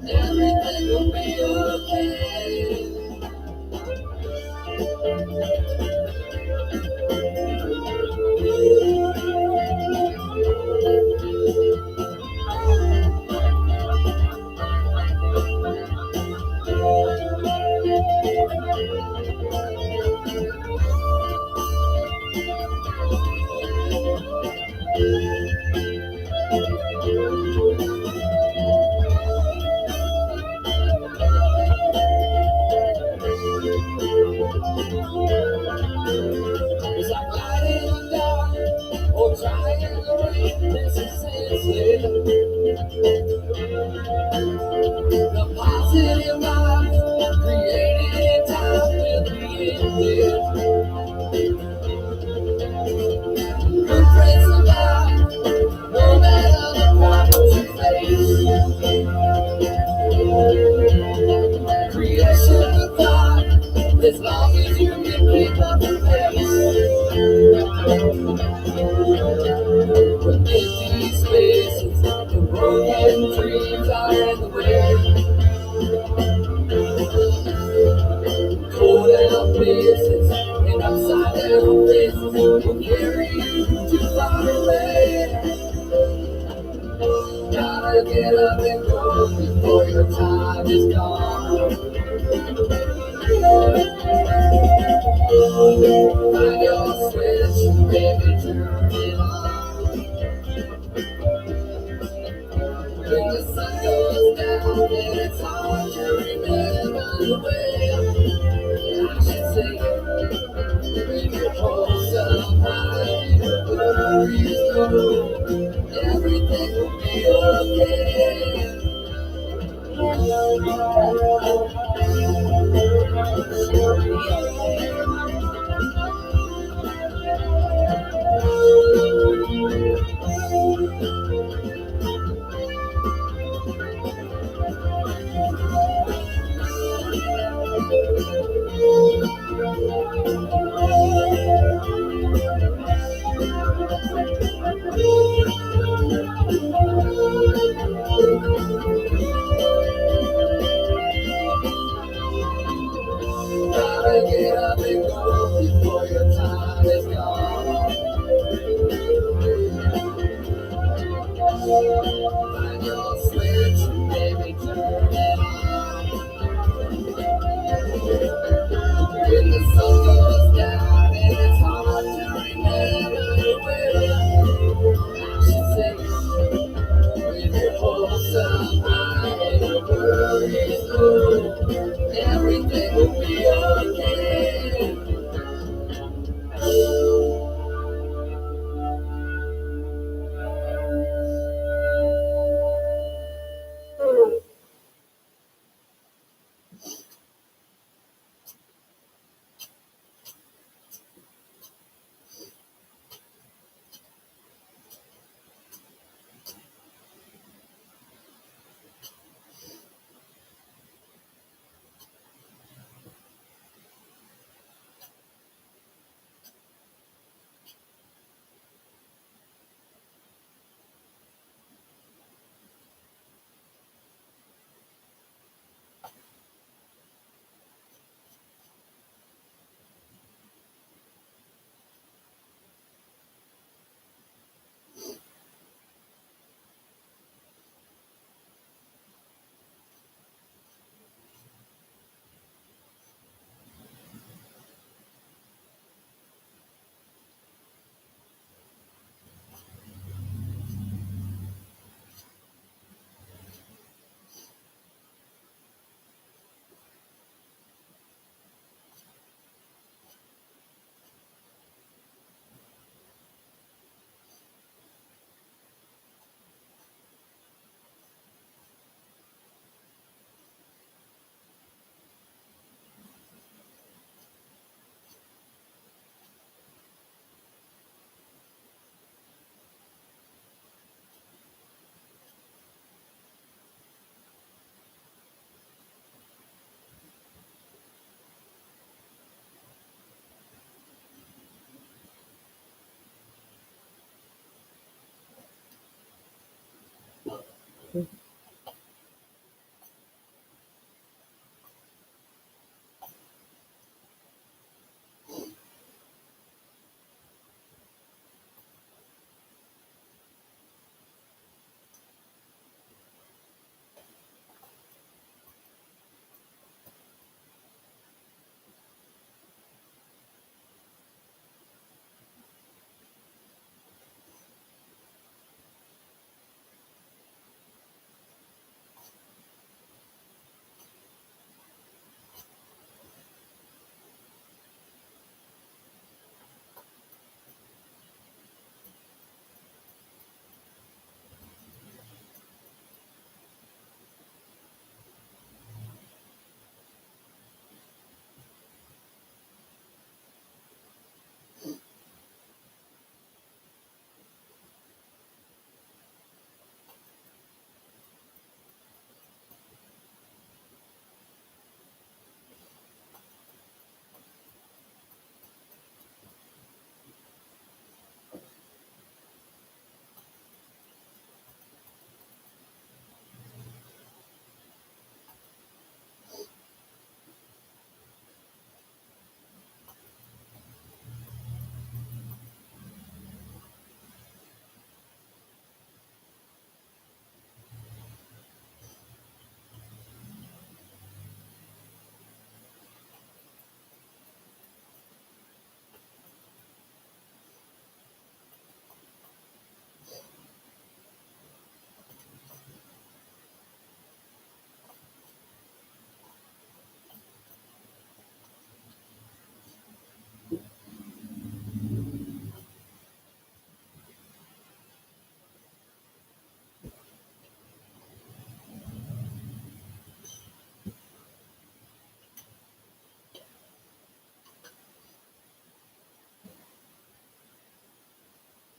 everything will be okay. It's like light in the dark, or trying to read this senseless. The positive vibes created in time will be ended. Good friends survive, no matter the problems you face. Creation with God, as long as you can keep up the pace. But empty spaces and broken dreams are in the way. Torn out places and upside down places will carry you too far away. Gotta get up and go before your time is gone. Find your switch, baby, turn it on. When the sun goes down and it's hard to remember the way I should say it. When your hopes up high and your worries low, everything will be okay. Gotta get up and go before your time is gone. Find your switch, baby, turn it on. When the sun goes down and it's hard to remember where I should say up high and the world is low. Everything will be okay.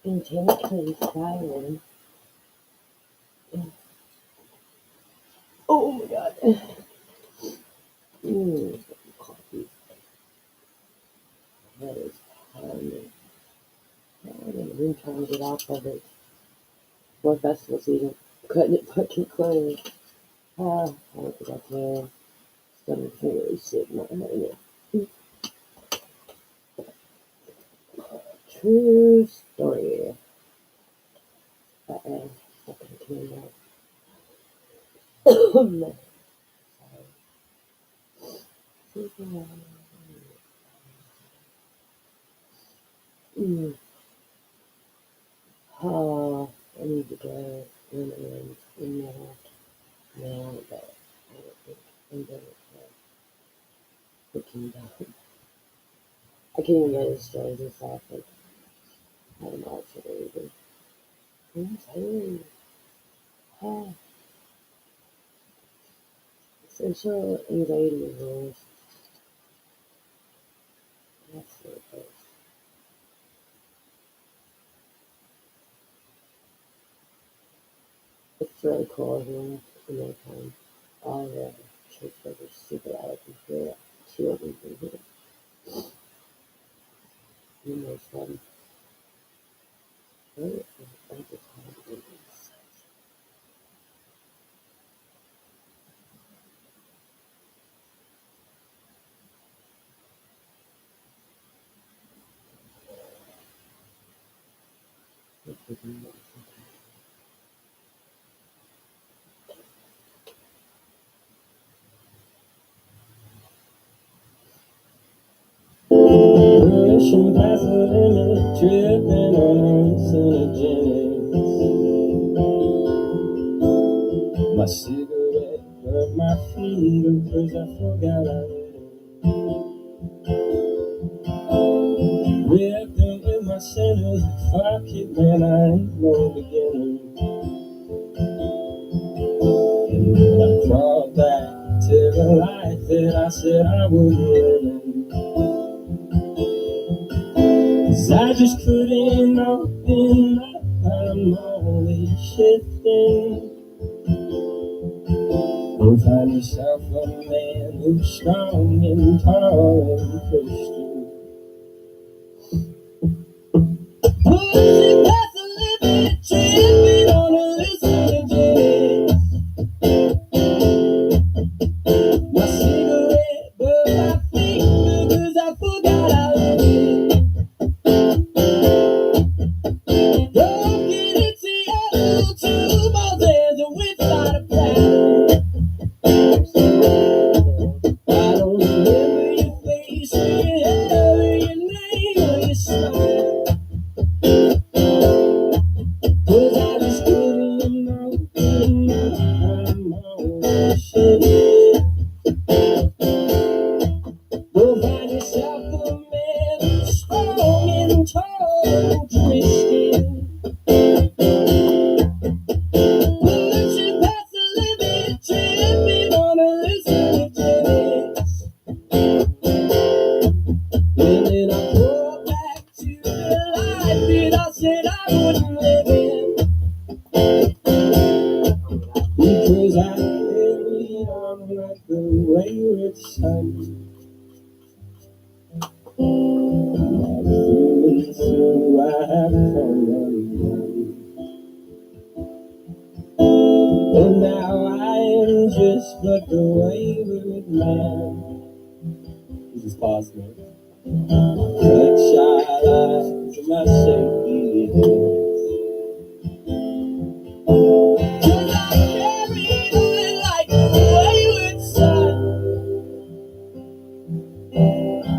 Intentionally silent. Oh my god. Coffee. That is pounding. I've been trying to get off of it. For festival season. Cutting it fucking close. I don't think I can. Stomach can't really sit not having it. True story. Uh-oh. Fucking came out. Mm. I need to go in now, but I don't think I'm going to cooking done. I can't even get his stories and stuff. Like, I don't know what to do. I'm tired. Oh, social anxiety rules. That's what it is. It's really cool here in my time. All the church are super out of control. Two of them from here. And there's one. Where is I just have to do this. Pushing past the limit, tripping on hallucinogenics. My cigarette burnt my fingers, I forgot I lit it. Ripped in my centers, fuck it, man, I ain't no beginner. And then I crawled back to the life that I said I was living. 'Cause I just couldn't open up, I'm always shifting. Go find yourself a man who's strong and tall and Christian. Pushing past the limit, tripping on hallucinogens. My cigarette burned my finger 'cause I forgot I lit it. Broken into yellow two balls and a without a pattern. I don't remember your face or your hair or your name or your smile. 'Cause I just couldn't open up, I'm always shitty. Go find yourself a man who's strong and tall and Christian. Pushing past the limit, tripping on hallucinogens. And then I go back to the life that I said I wouldn't live in. Because I carried on like the wayward son. Through and through I have come undone. And now I am just but the wayward man. This is possible. Bloodshot eyes and my shaky hands. 'Cause I carried on like a wayward son.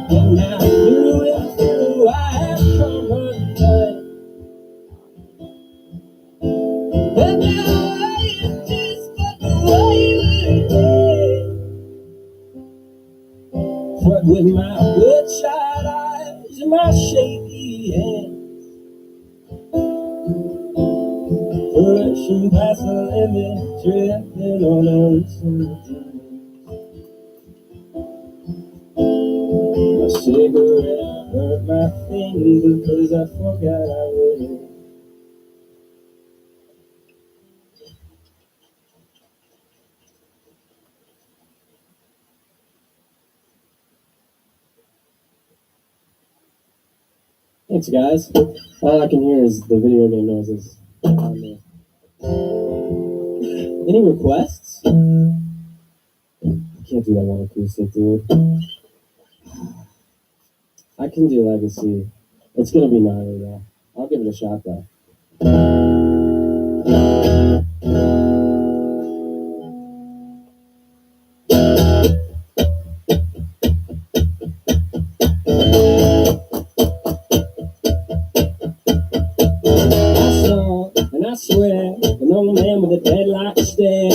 And now through and through I have come undone. And now I am just but the wayward man. But with my bloodshot eyes and my shaky hands. Pushing past the limit, drifting on hallucinogens. My cigarette burnt my finger 'cause I forgot I lit it. Thanks, guys. All I can hear is the video game noises. Any requests? I can't do that one acoustic, dude. I can do Legacy. It's gonna be gnarly, though. I'll give it a shot, though. I saw and I swear No man with a deadlock stare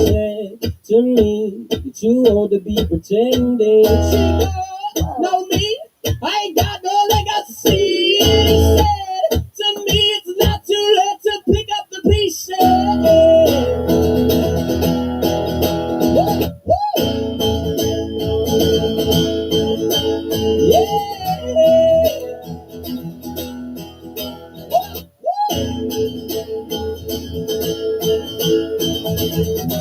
said to me, you're too old to be pretending. She know me, I ain't got no legacy. He said to me, it's not too late to pick up the pieces.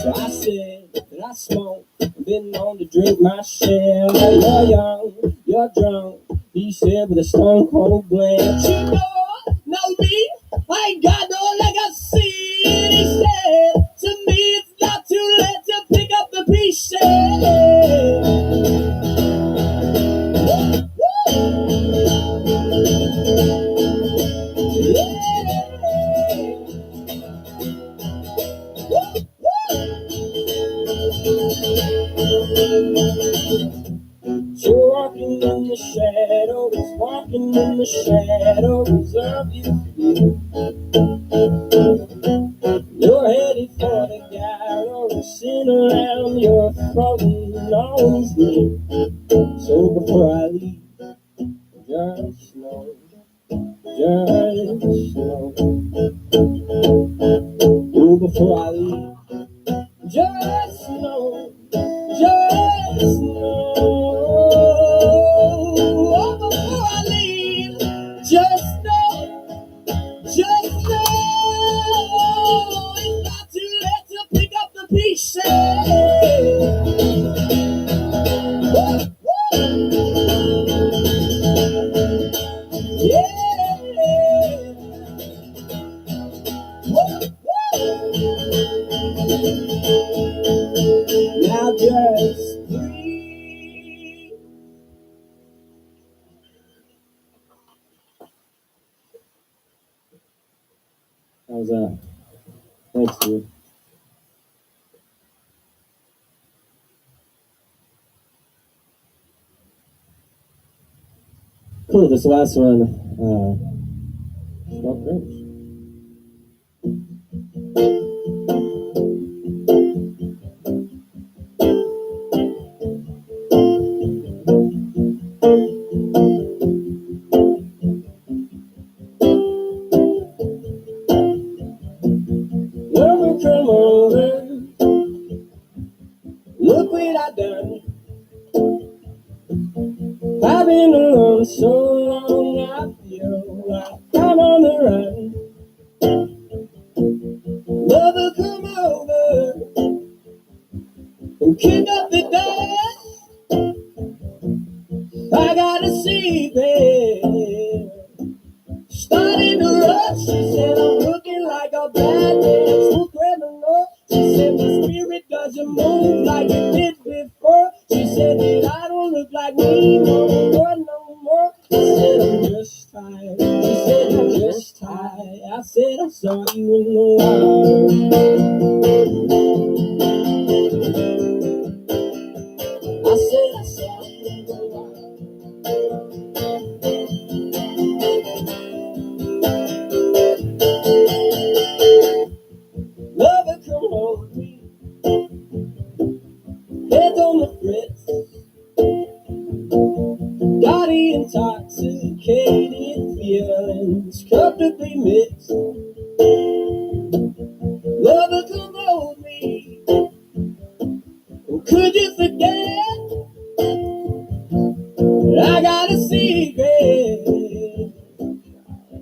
So I said that I smoke, been known to drink my share. You're young, you're drunk, he said with a stone cold glare. You know me, I ain't got no legacy. He said to me, it's not too late to pick up the pieces. So walking in the shadows of you. You're headed for the gallows, sitting around your floating on me. So before I leave, just know, oh, before I leave, just know, oh, before I leave, just know, it's not too late to pick up the pieces. Now just breathe. How's that? Thanks, dude. Cool, this last one, felt great. Never come over, look what I done. I've been alone so long, I feel like I'm on the run. Never come over and kick up the dust. I got a secret, starting to rush. She said I'm looking like a bad man, so criminal. She said my spirit doesn't move like it did before. She said that I don't look like me no more, no more. I said I'm just tired. She said I'm just tired. I said I saw you in the water. I said I saw you in the water. Lover, come home with me. Head on the fritz. Body intoxicated feelings comfortably mixed. Lover, come hold me. Could you forget that I got a secret?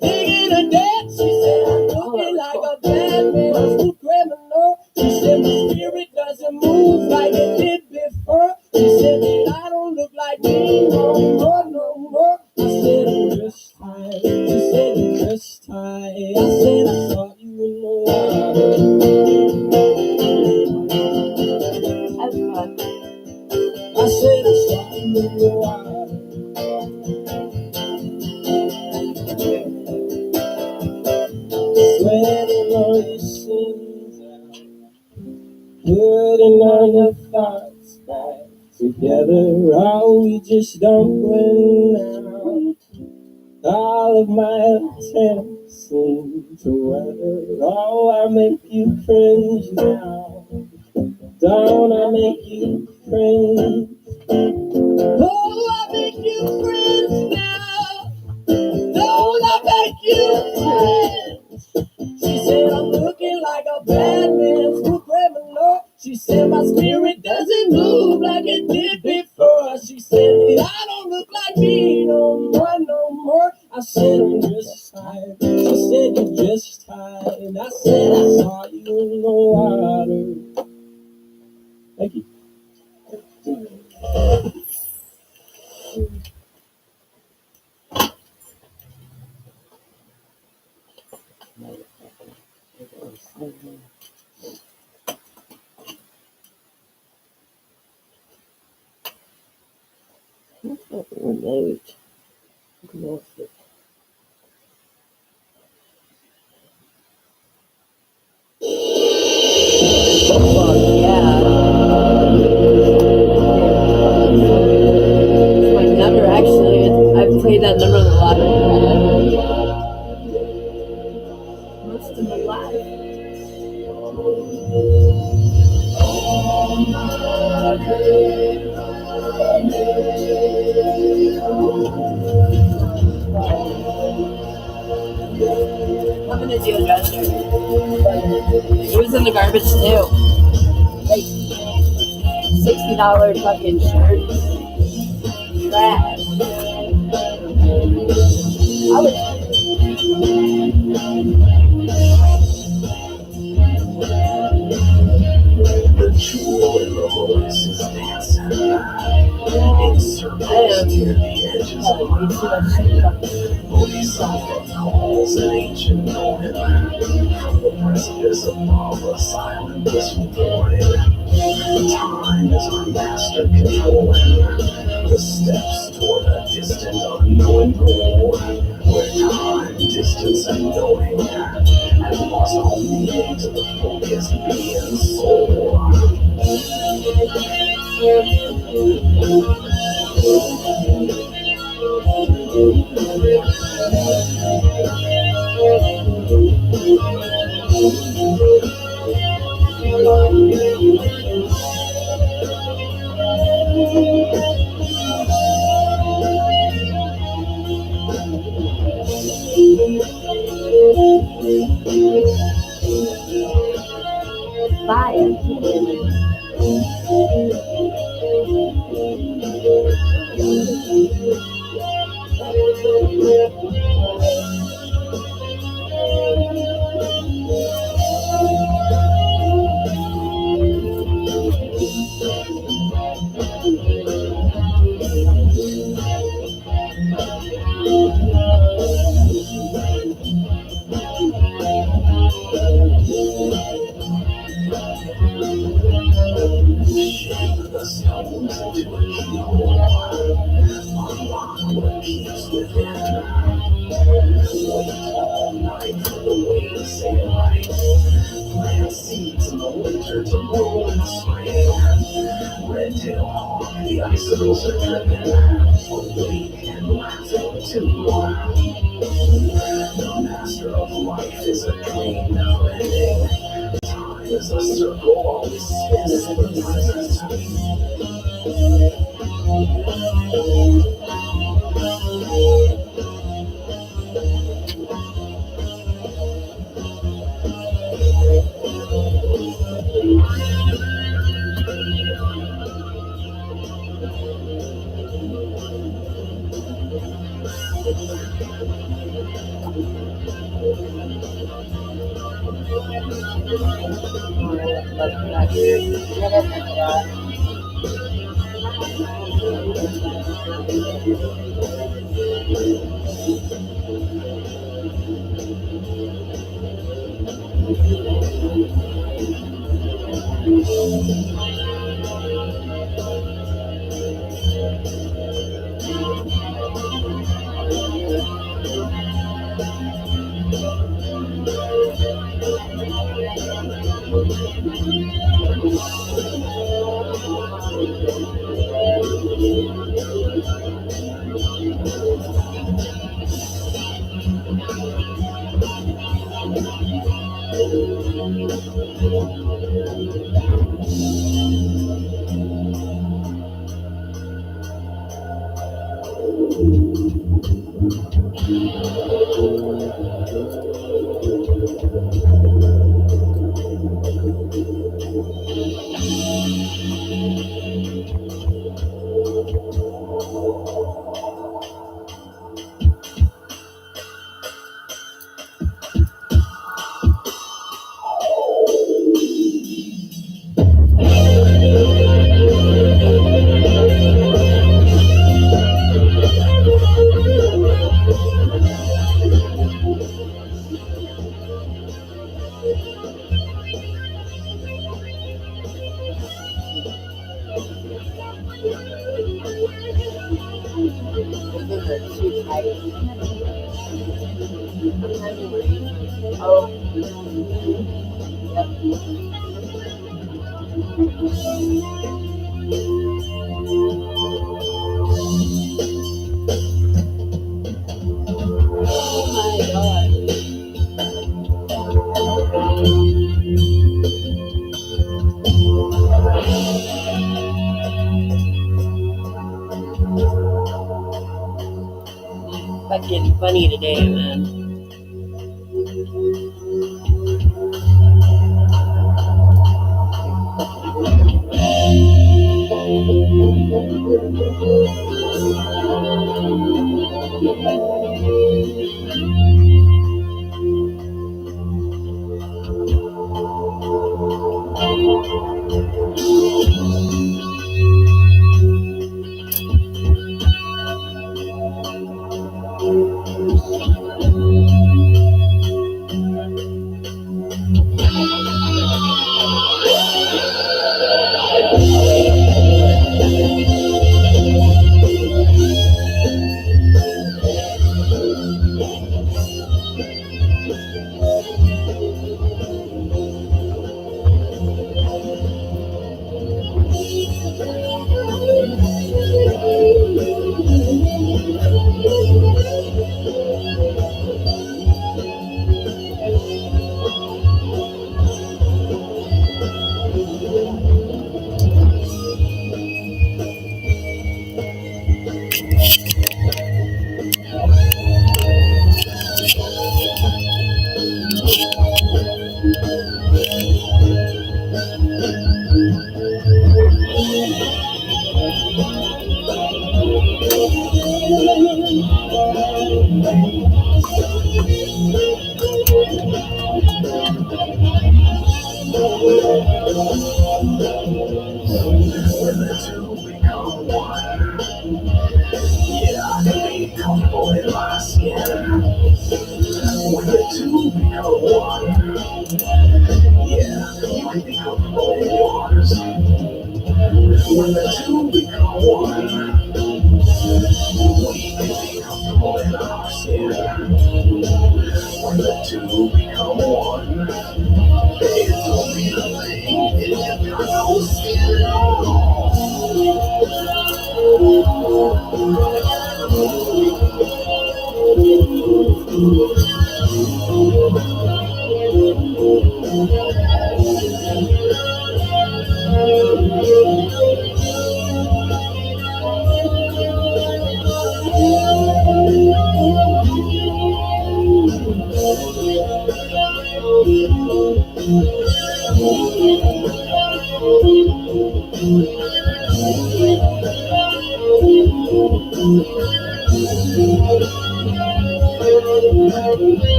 Digging a debt, she said I'm looking like a bad man, I'm still criminal. She said my spirit doesn't move like it did before. She said that I don't look like me no more, no more. I said I'm just tired. She said you're just tired. I said I saw you in the water. That's fun. I said I saw you in the water. Sweating all your sins out, putting all your thoughts back together. Oh, we just don't win now. All of my attempts seem to weather. Oh, I make you cringe now. Don't I make you cringe? Oh, I make you cringe now. Don't I make you cringe? She said I'm looking like a bad man's criminal. She said my spirit doesn't move like it did before. She said that I don't look like me no more, no more. I said I'm just tired. She said you're just tired. And I said I saw you in the water. Thank you. Remote. Yeah. It's my number, actually. I've played that number on the lottery. Most of my life. I'm gonna do a dresser. It was in the garbage too. Like $60 fucking shirts. Trash. I was The jewel in the voice is dancing. In circles near the edges of my mind. Bodhisattva calls an ancient knowing. From the precipice above a silent blissful warning. Time is our master controlling the steps toward a distant unknown goal. Where time, distance, and knowing have lost all meaning to the focused being soul. The stones into a keyhole. Unlock what keeps within. Wait all night for the way to say it right. Plant seeds in the winter to bloom in the spring. Red-tailed hawk, the icicles are dripping. Awake and laughing too. The master of life is a dream never ending. Time is a circle always spinning in the present. They're too tight. Sometimes they were easy. Oh. Oh my god. Fucking funny today, man.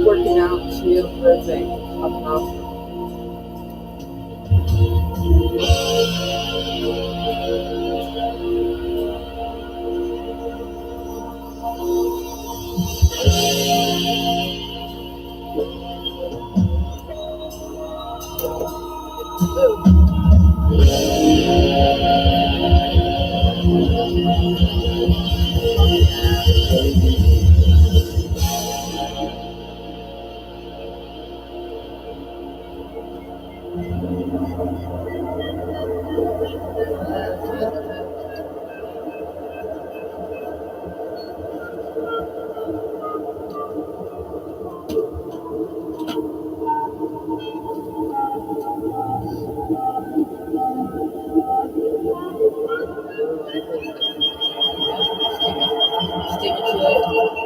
Working out too, perfect. Awesome. Stick it to it.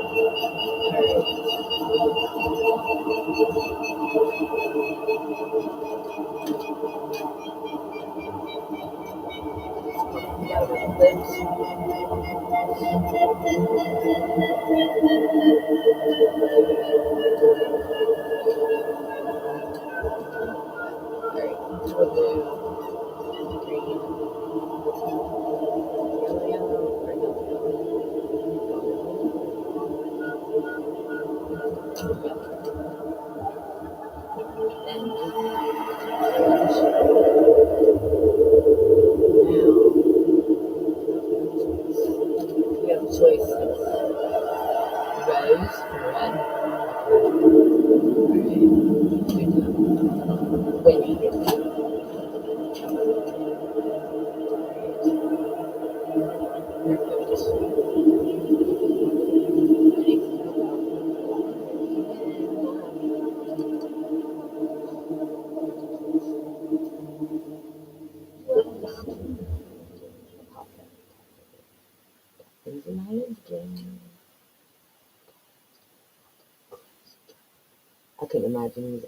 I couldn't imagine.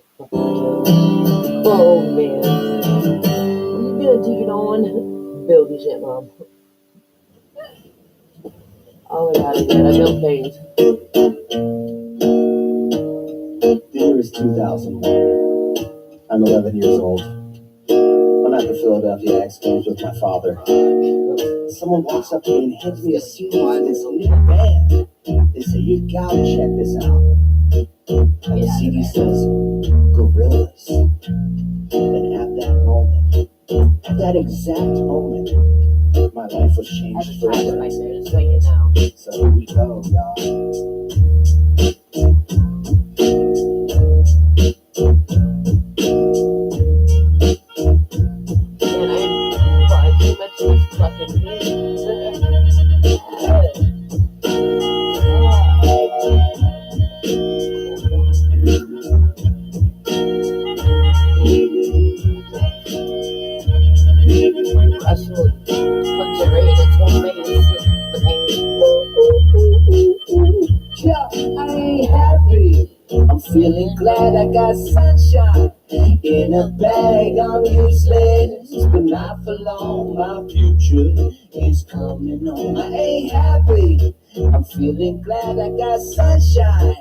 Oh man. What are you gonna take it on? Build your shit, Mom. Oh my god, I built things. The year is 2001. I'm 11 years old. I'm at the Philadelphia X Games with my father. Someone walks up to me and hands me a CD for this new band. They say, you gotta check this out. And the CD says, Gorillas. And at that exact moment, my life was changed forever. So here we go, y'all. Feeling glad I got sunshine in a bag. I'm useless, but not for long. My future is coming on. I ain't happy. I'm feeling glad I got sunshine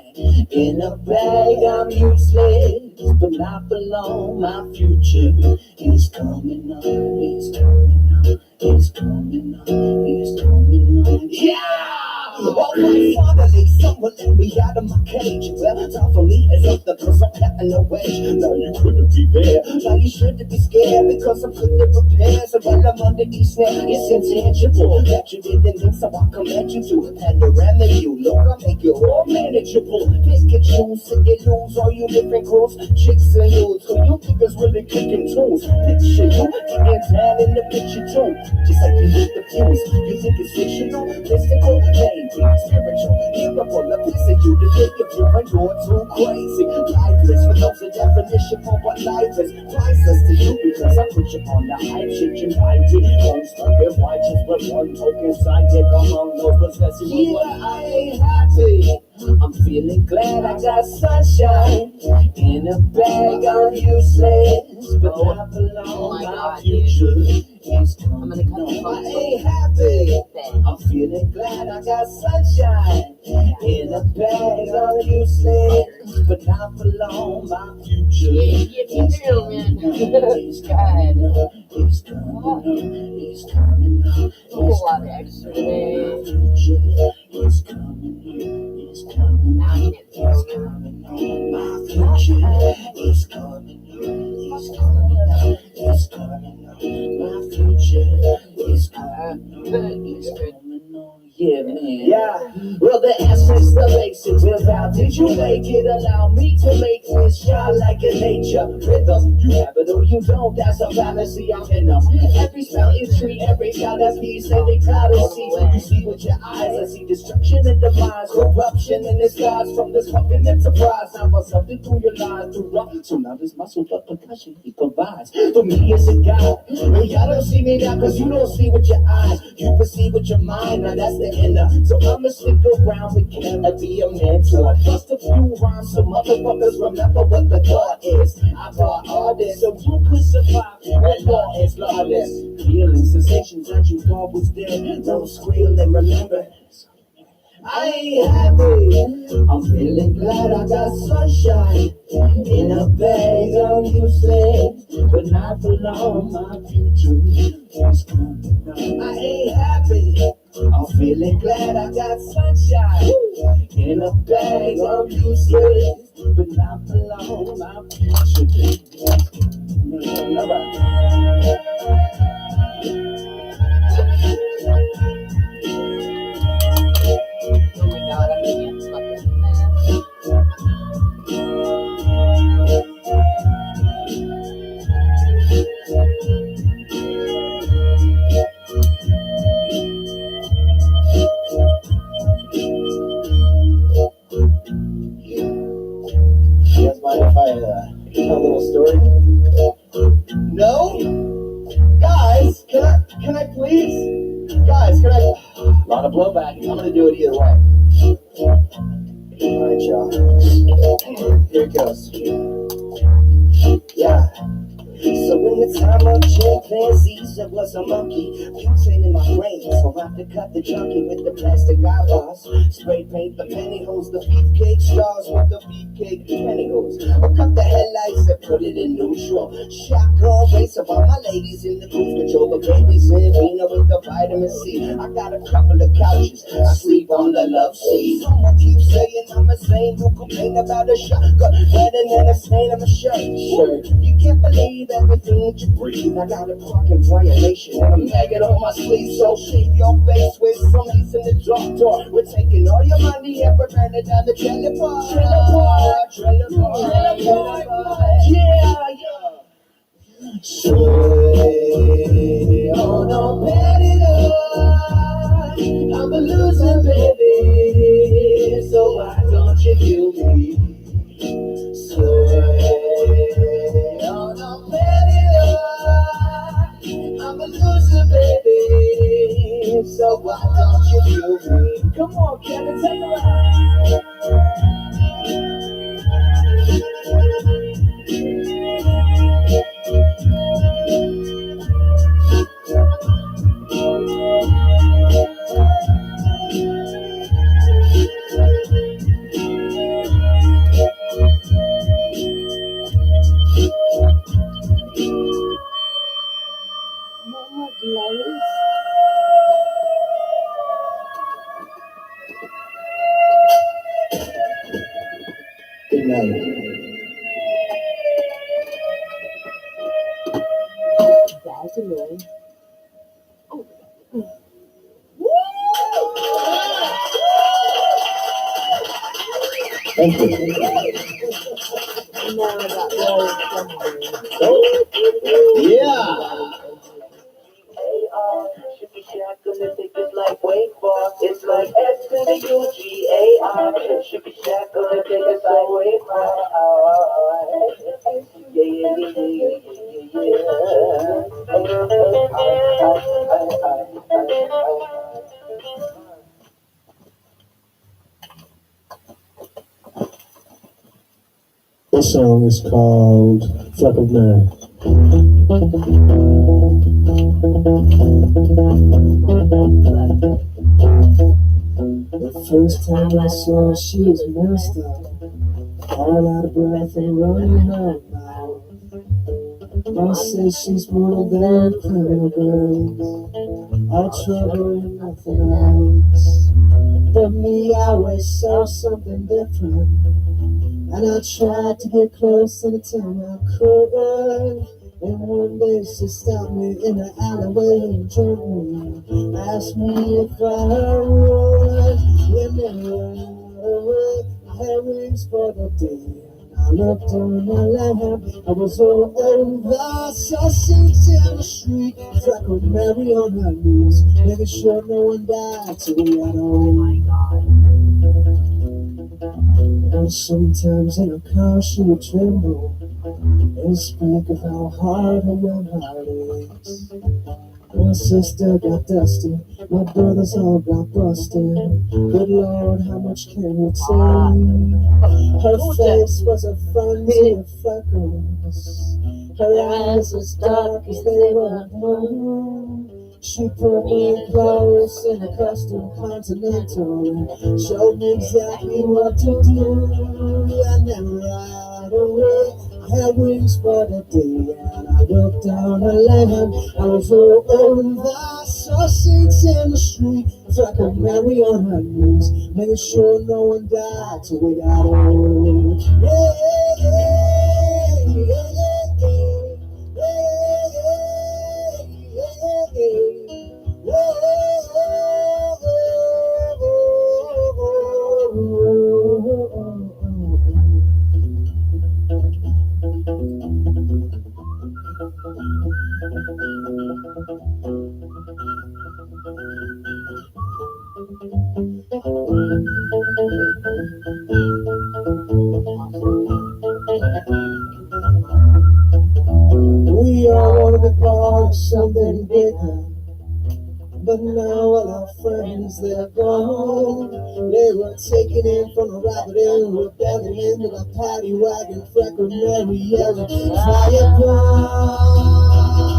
in a bag. I'm useless, but not for long. My future is coming on. It's coming on. It's coming on. It's coming on. Yeah! Oh, my finally, someone let me out of my cage. Well, time for me is up the cause I'm cutting the wedge. Now you couldn't be there. Now you shouldn't be scared because I'm couldn't prepare. So when I'm under these snares, it's intangible that you didn't think, so I come at you to panoramic you. Look, I'll make you all manageable. Pick and choose, sit and lose all you different crews, chicks and dudes. Who you think is really kicking tunes? Picture you getting down in the picture too. Just like you hit the fuse. You think it's fictional, mystical, maybe spiritual. Here I pull a piece of you to think if you and you're too crazy. Lifeless for those a definition for what life is. Priceless to you because I put you on the hype shit you might be. Home stuck and righteous with one token sidekick among those possessing. Yeah, I ain't happy. I'm feeling glad I got sunshine in a bag. I'm useless, but not for long. My future is coming on. I ain't happy. I'm feeling glad I got sunshine in a bag. I'm useless, but not for long. My future is coming on. It's coming on. It's coming on. It's coming on. It's coming on. My future is coming on. It's coming on. It's coming on. My future is coming on. It's coming on. It's coming on. My future is coming on. It's coming on. Yeah, man. Yeah. Well, the essence, the basics is how did you make it? Allow me to make this shine like a nature rhythm. You have it or you don't. That's a fallacy. I'm in them. Every mountain tree, every kind of piece, every cloud I see. You see with your eyes. I see destruction and demise, corruption in the skies from this fucking enterprise. Now for something through your lies, through rock. So now this muscle but percussion he provides. For me, it's a God. And y'all don't see me now because you don't see with your eyes. You perceive with your mind. Now that's the inner. So I'ma stick around with Kim and be a mentor. Bust a few rhymes so motherfuckers remember what the thought is. I brought all this so you could survive. And law is lawless. Feeling sensations that you thought was dead. Don't squeal and remember. I ain't happy. I'm feeling glad I got sunshine in a bag. I'm useless, but not for long. My future is coming. I ain't happy. I'm feeling glad I got sunshine in a bag. I'm useless, but not for long. My future is Oh my god, I can't fucking man. You guys mind if I tell a little story? No? Guys, can I please? Guys, can I? A lot of blowback. I'm gonna do it either way. Alright, y'all. Here it goes. Yeah. So in the time of chimpanzees, there was a monkey mutating my brain. So I have to cut the junkie with the plastic eyeballs. Spray paint the pantyhose, the beefcake stars with the beefcake pantyhose. Or cut the headlights and put it in neutral. Shotgun race of all my ladies in the cruise control. The babies in Vina with the vitamin C. I got a couple of couches, I sleep on the love seat. Someone keeps saying I'm a saint who complain about a shotgun better than a stain on my shirt. You can't believe everything that you breathe. I got a fucking violation and a maggot on my sleeve. So shave your face with some ice in the drop door. We're taking all your money and we're burning down the trailer park. Yeah. So, oh no, petty love. I'm a loser, baby. So why don't you kill me? So, oh no, petty love. I'm a loser, baby. So why don't you kill me? Come on, Kevin, take a ride. Mama Gladys. Good night. That's annoying. Thank you. Now I got really Yeah. It's like S to the UGAR. Should be Shaq gonna take us away far. This song is called Freckled Man. The first time I saw her, she was messed up, all out of breath and running her mouth. Boss says she's more than criminal girls, all trouble and nothing else. For me, I always saw something different, and I tried to get close anytime I could. And one day she stopped me in the alleyway and told me, asked me if I would. And then I had wings for the day. I looked on my lap, I was all over. Saw seats in the street, freckled Mary on her knees, making sure no one died till we got home. Oh my god. And sometimes in a car she would tremble and speak of how hard her young heart is. My sister got dusty, my brothers all got busted. Good Lord, how much can we take? Her face was a frenzy of freckles. Her eyes as dark as they were blue. She put me close in a custom continental and showed me exactly what to do. And then right away I had wings for the day, and I looked down her land. I was all over, saw seats in the street, freckled Mary on her knees, making sure no one died till we got home. Yeah, yeah, yeah, we all want to be part of something bigger, but now all our friends, they're gone. They were taken in from a rabbit in rebellion into the paddy wagon, freckled Mary yelling, fire gone.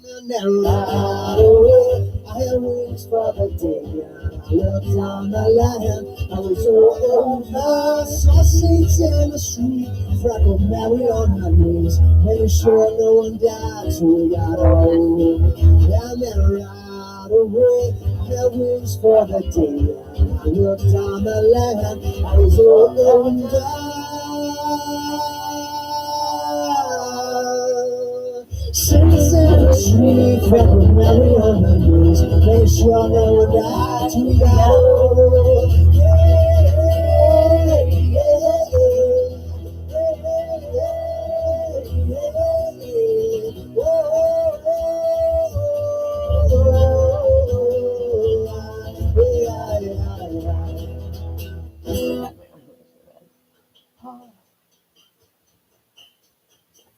And then right away, I had wings for the day. I looked on the land, I was all over, saw seats in the street, freckled Mary on her knees, making sure no one died till we got home. And then right away, I had wings for the day. I looked on the land, I was all over. Seats in the street, freckled Mary on her knees, making sure no one died till we got home.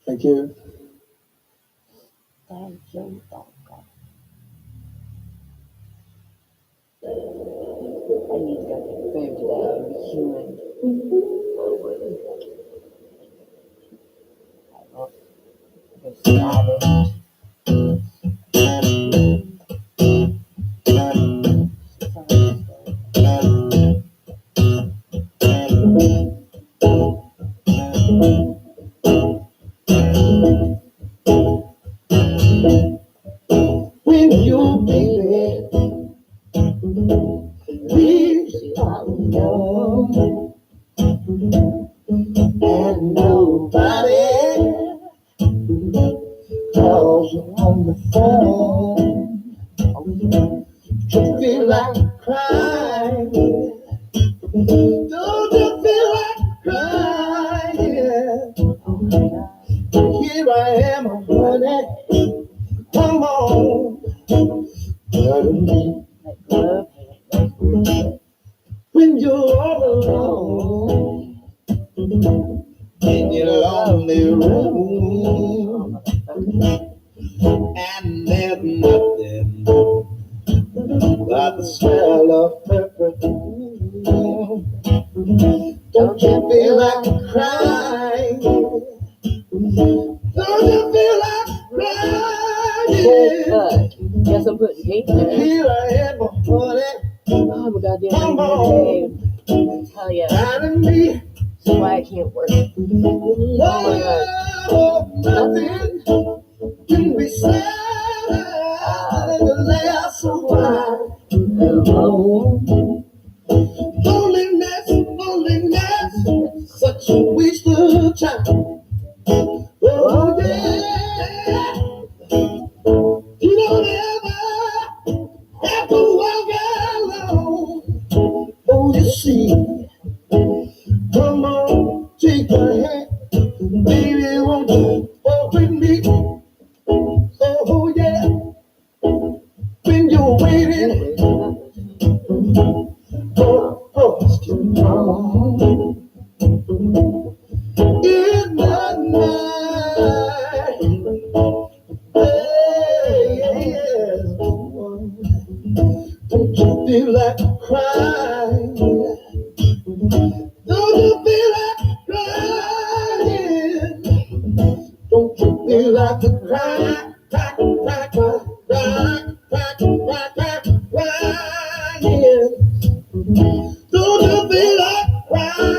Thank you. Thank you, doctor. I need to go get food today and be human. Go When your baby leaves you all alone, and nobody calls you on the phone, you feel like crying. Don't you feel like crying? Here I am, honey. Come on, when you're all alone in your lonely room, and there's nothing but the smell of perfume. Don't you feel like crying? Don't you feel like crying? Guess I'm putting pink there. Here I am, honey. Oh my goddamn Come on. Hell yeah. Guiding me. That's why I can't work. Oh my god. Nothing can be said in the last a while. Loneliness, loneliness, such a waste of time. Oh yeah. got to walk alone. Oh, you see, come on, take my hand, baby, won't you walk with me? Oh, yeah, when you're waiting for us to come. In my night, hey, yes, don't you feel like crying? Don't you feel like crying? Don't you feel like a crying? Don't you feel like crying?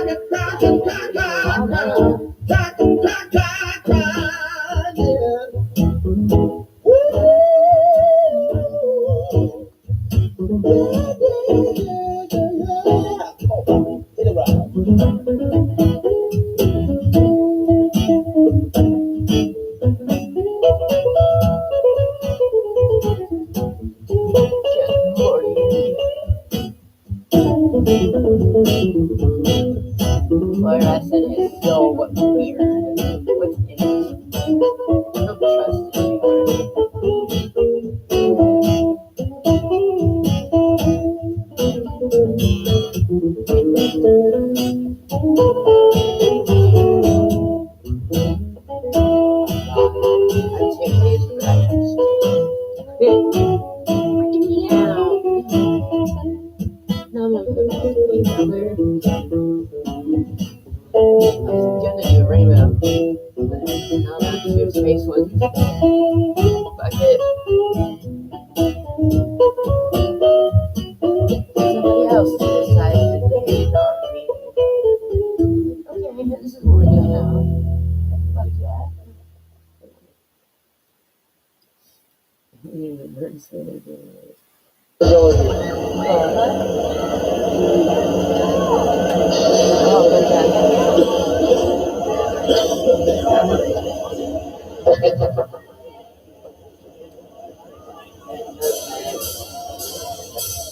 What I said is so weird. What's in it? I don't trust it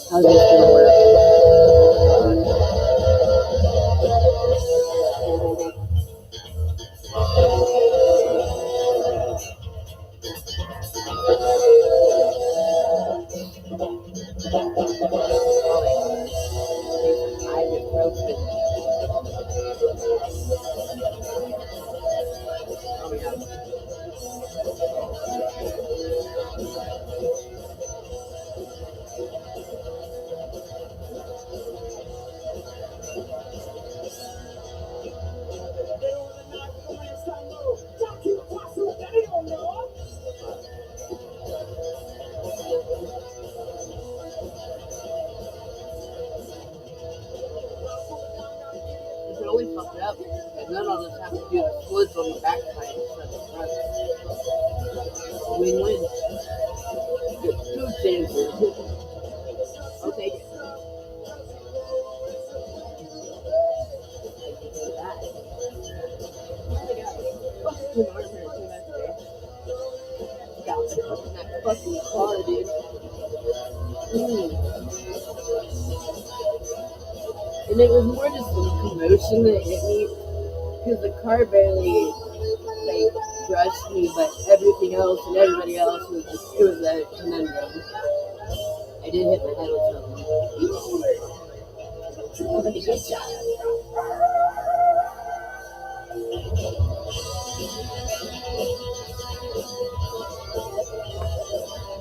How's this gonna work? It's really fucked up. And then I'll just have to do the splits on the back side instead of the front. Win-win. Get 2 chances. I'll take it. That. Oh my god. Fucking armor too much there. Got it in that fucking car, dude. And it was more just the commotion that hit me, because the car barely, like, brushed me, but everything else and everybody else was just, it was a conundrum. I did hit my head with something. Good job.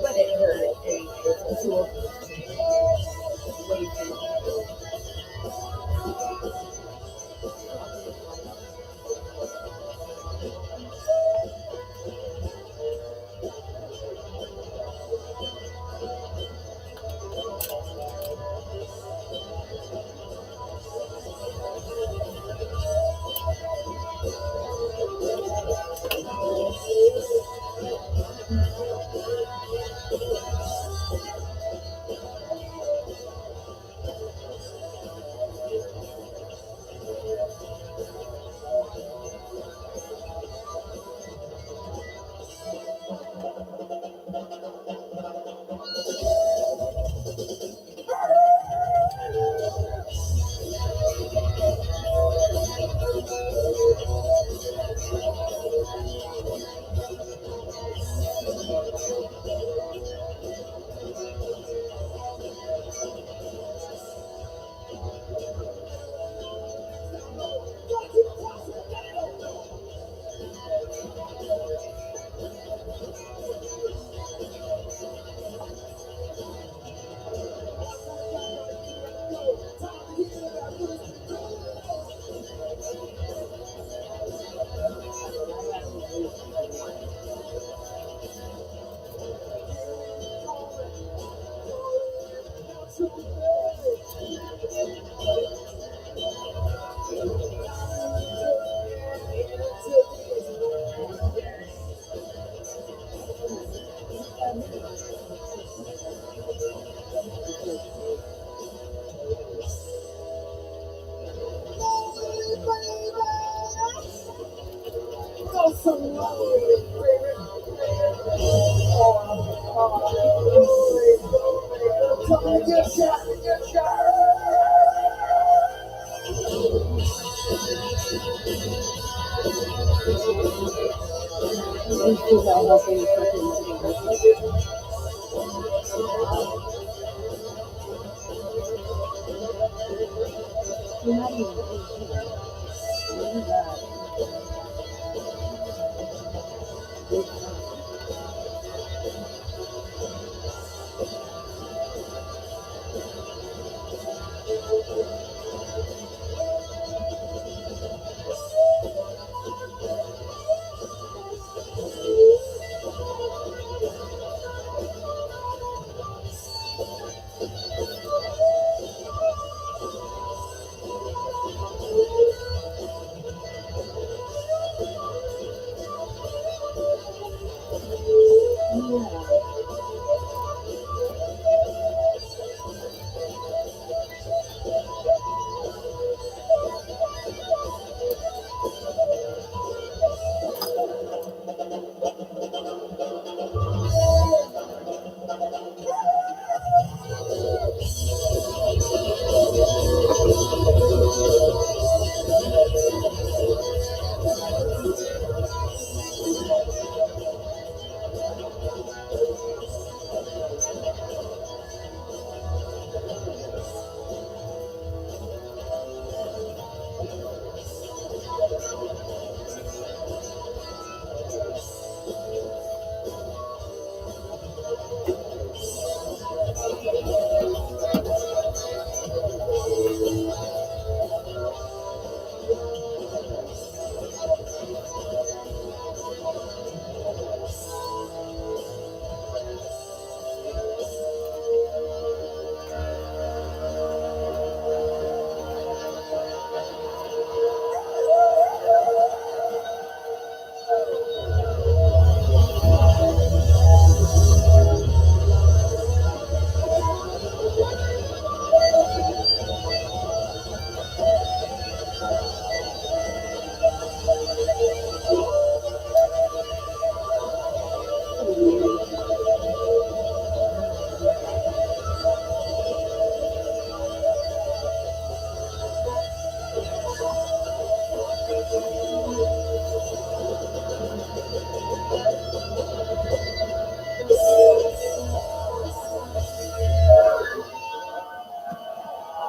But it hurt, and it's way too long. These people are helping fucking you're not even what is that?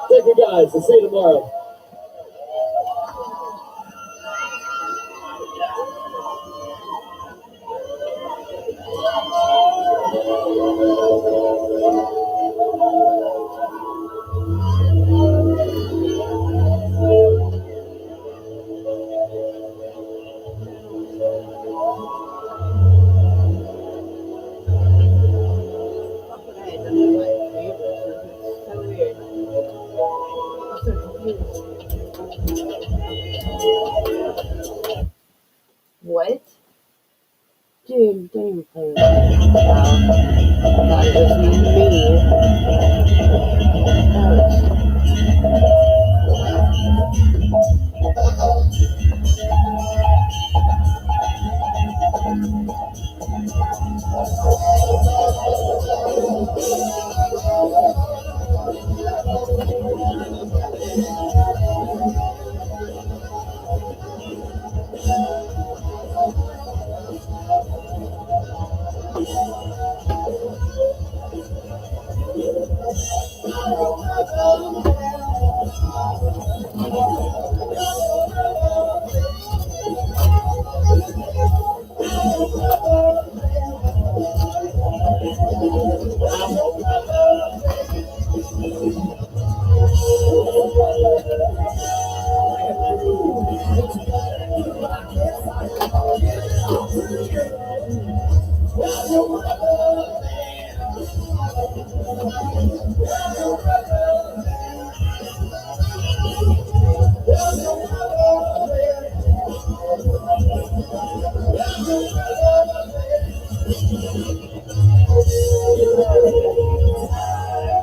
Thank you guys. I'll see you tomorrow. What? Dude, don't even play with me. Wow. I thought it was me.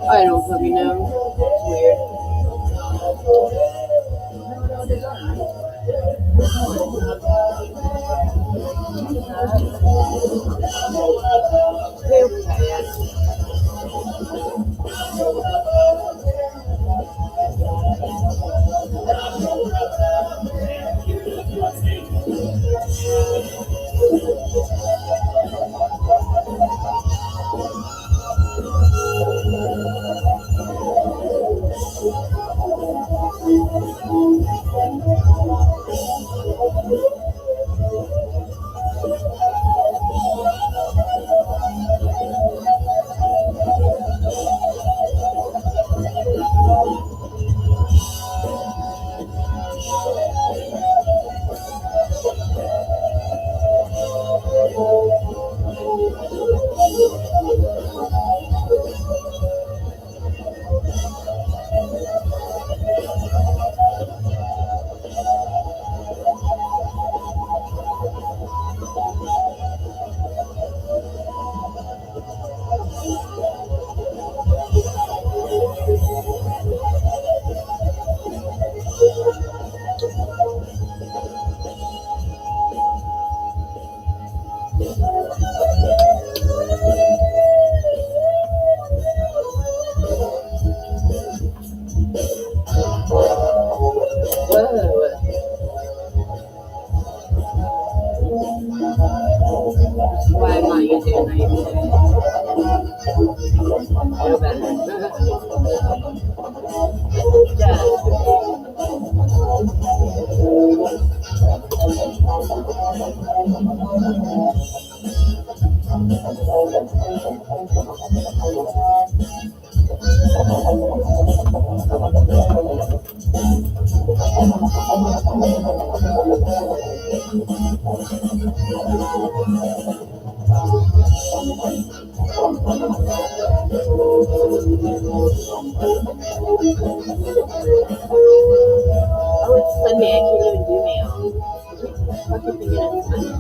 I don't fucking know. It's weird. Too bad. Oh, it's Sunday. I can't even do mail. Fucking thinking it's Sunday.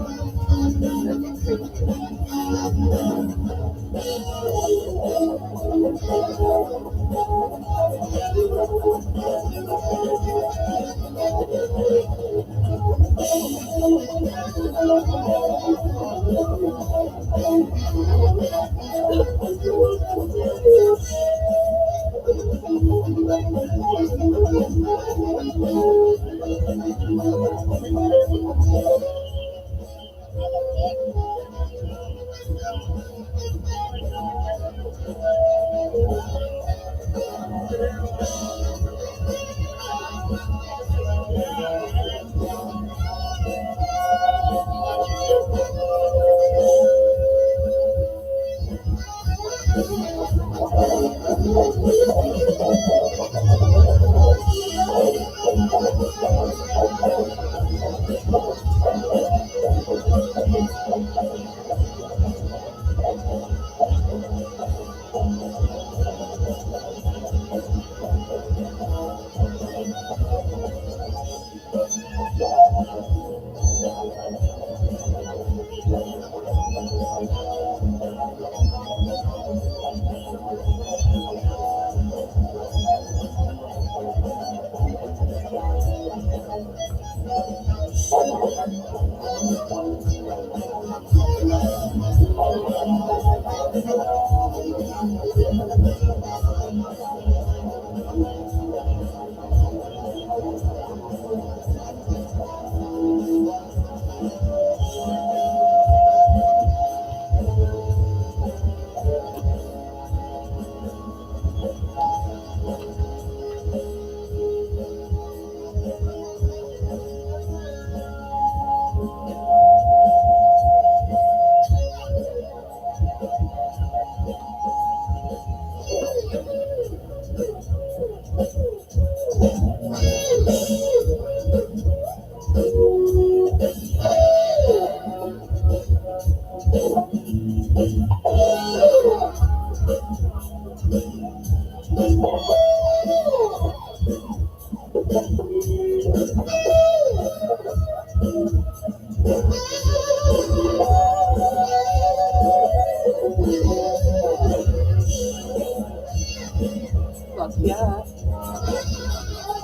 Fuck yeah.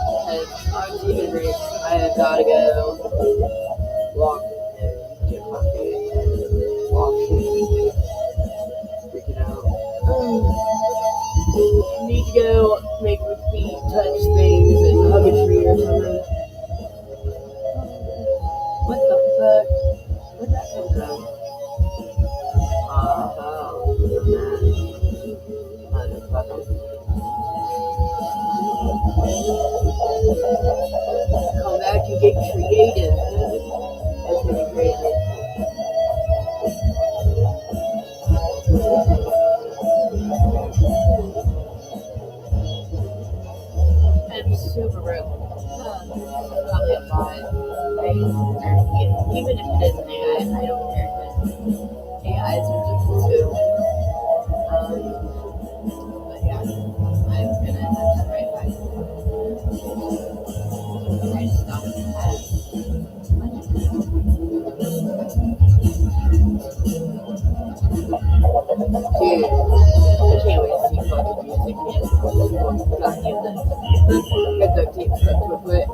Because I'm taking a break. I gotta go walk and get coffee and wash and freak it out. Need to go make my feet touch things and hug a tree or something. What the fuck? Where'd that come from? Motherfucker. Come back and get creative. That's gonna be great. I'm super broke. Probably a bot. Even if it isn't AI, I don't care because AIs are just too. But yeah, I'm gonna have to write back. Write stuff Dude, I can't wait to see fucking music, man. Goddamn this. Got duct tape stuck to a foot.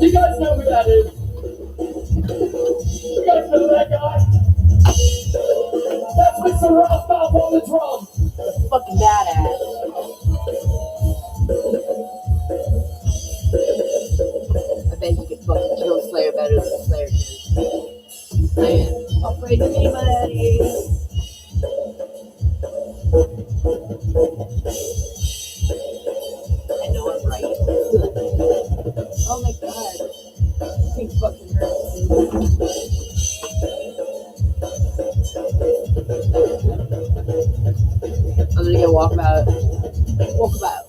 You guys know who that is? You guys know that guy? That's Mr. Ralphmouth on the drums. Fucking badass. I bet you could fucking kill Slayer better than Slayer can. I am afraid of anybody. I know I'm right. Oh my god. This thing fucking hurts. I'm gonna get walkabout. Walkabout.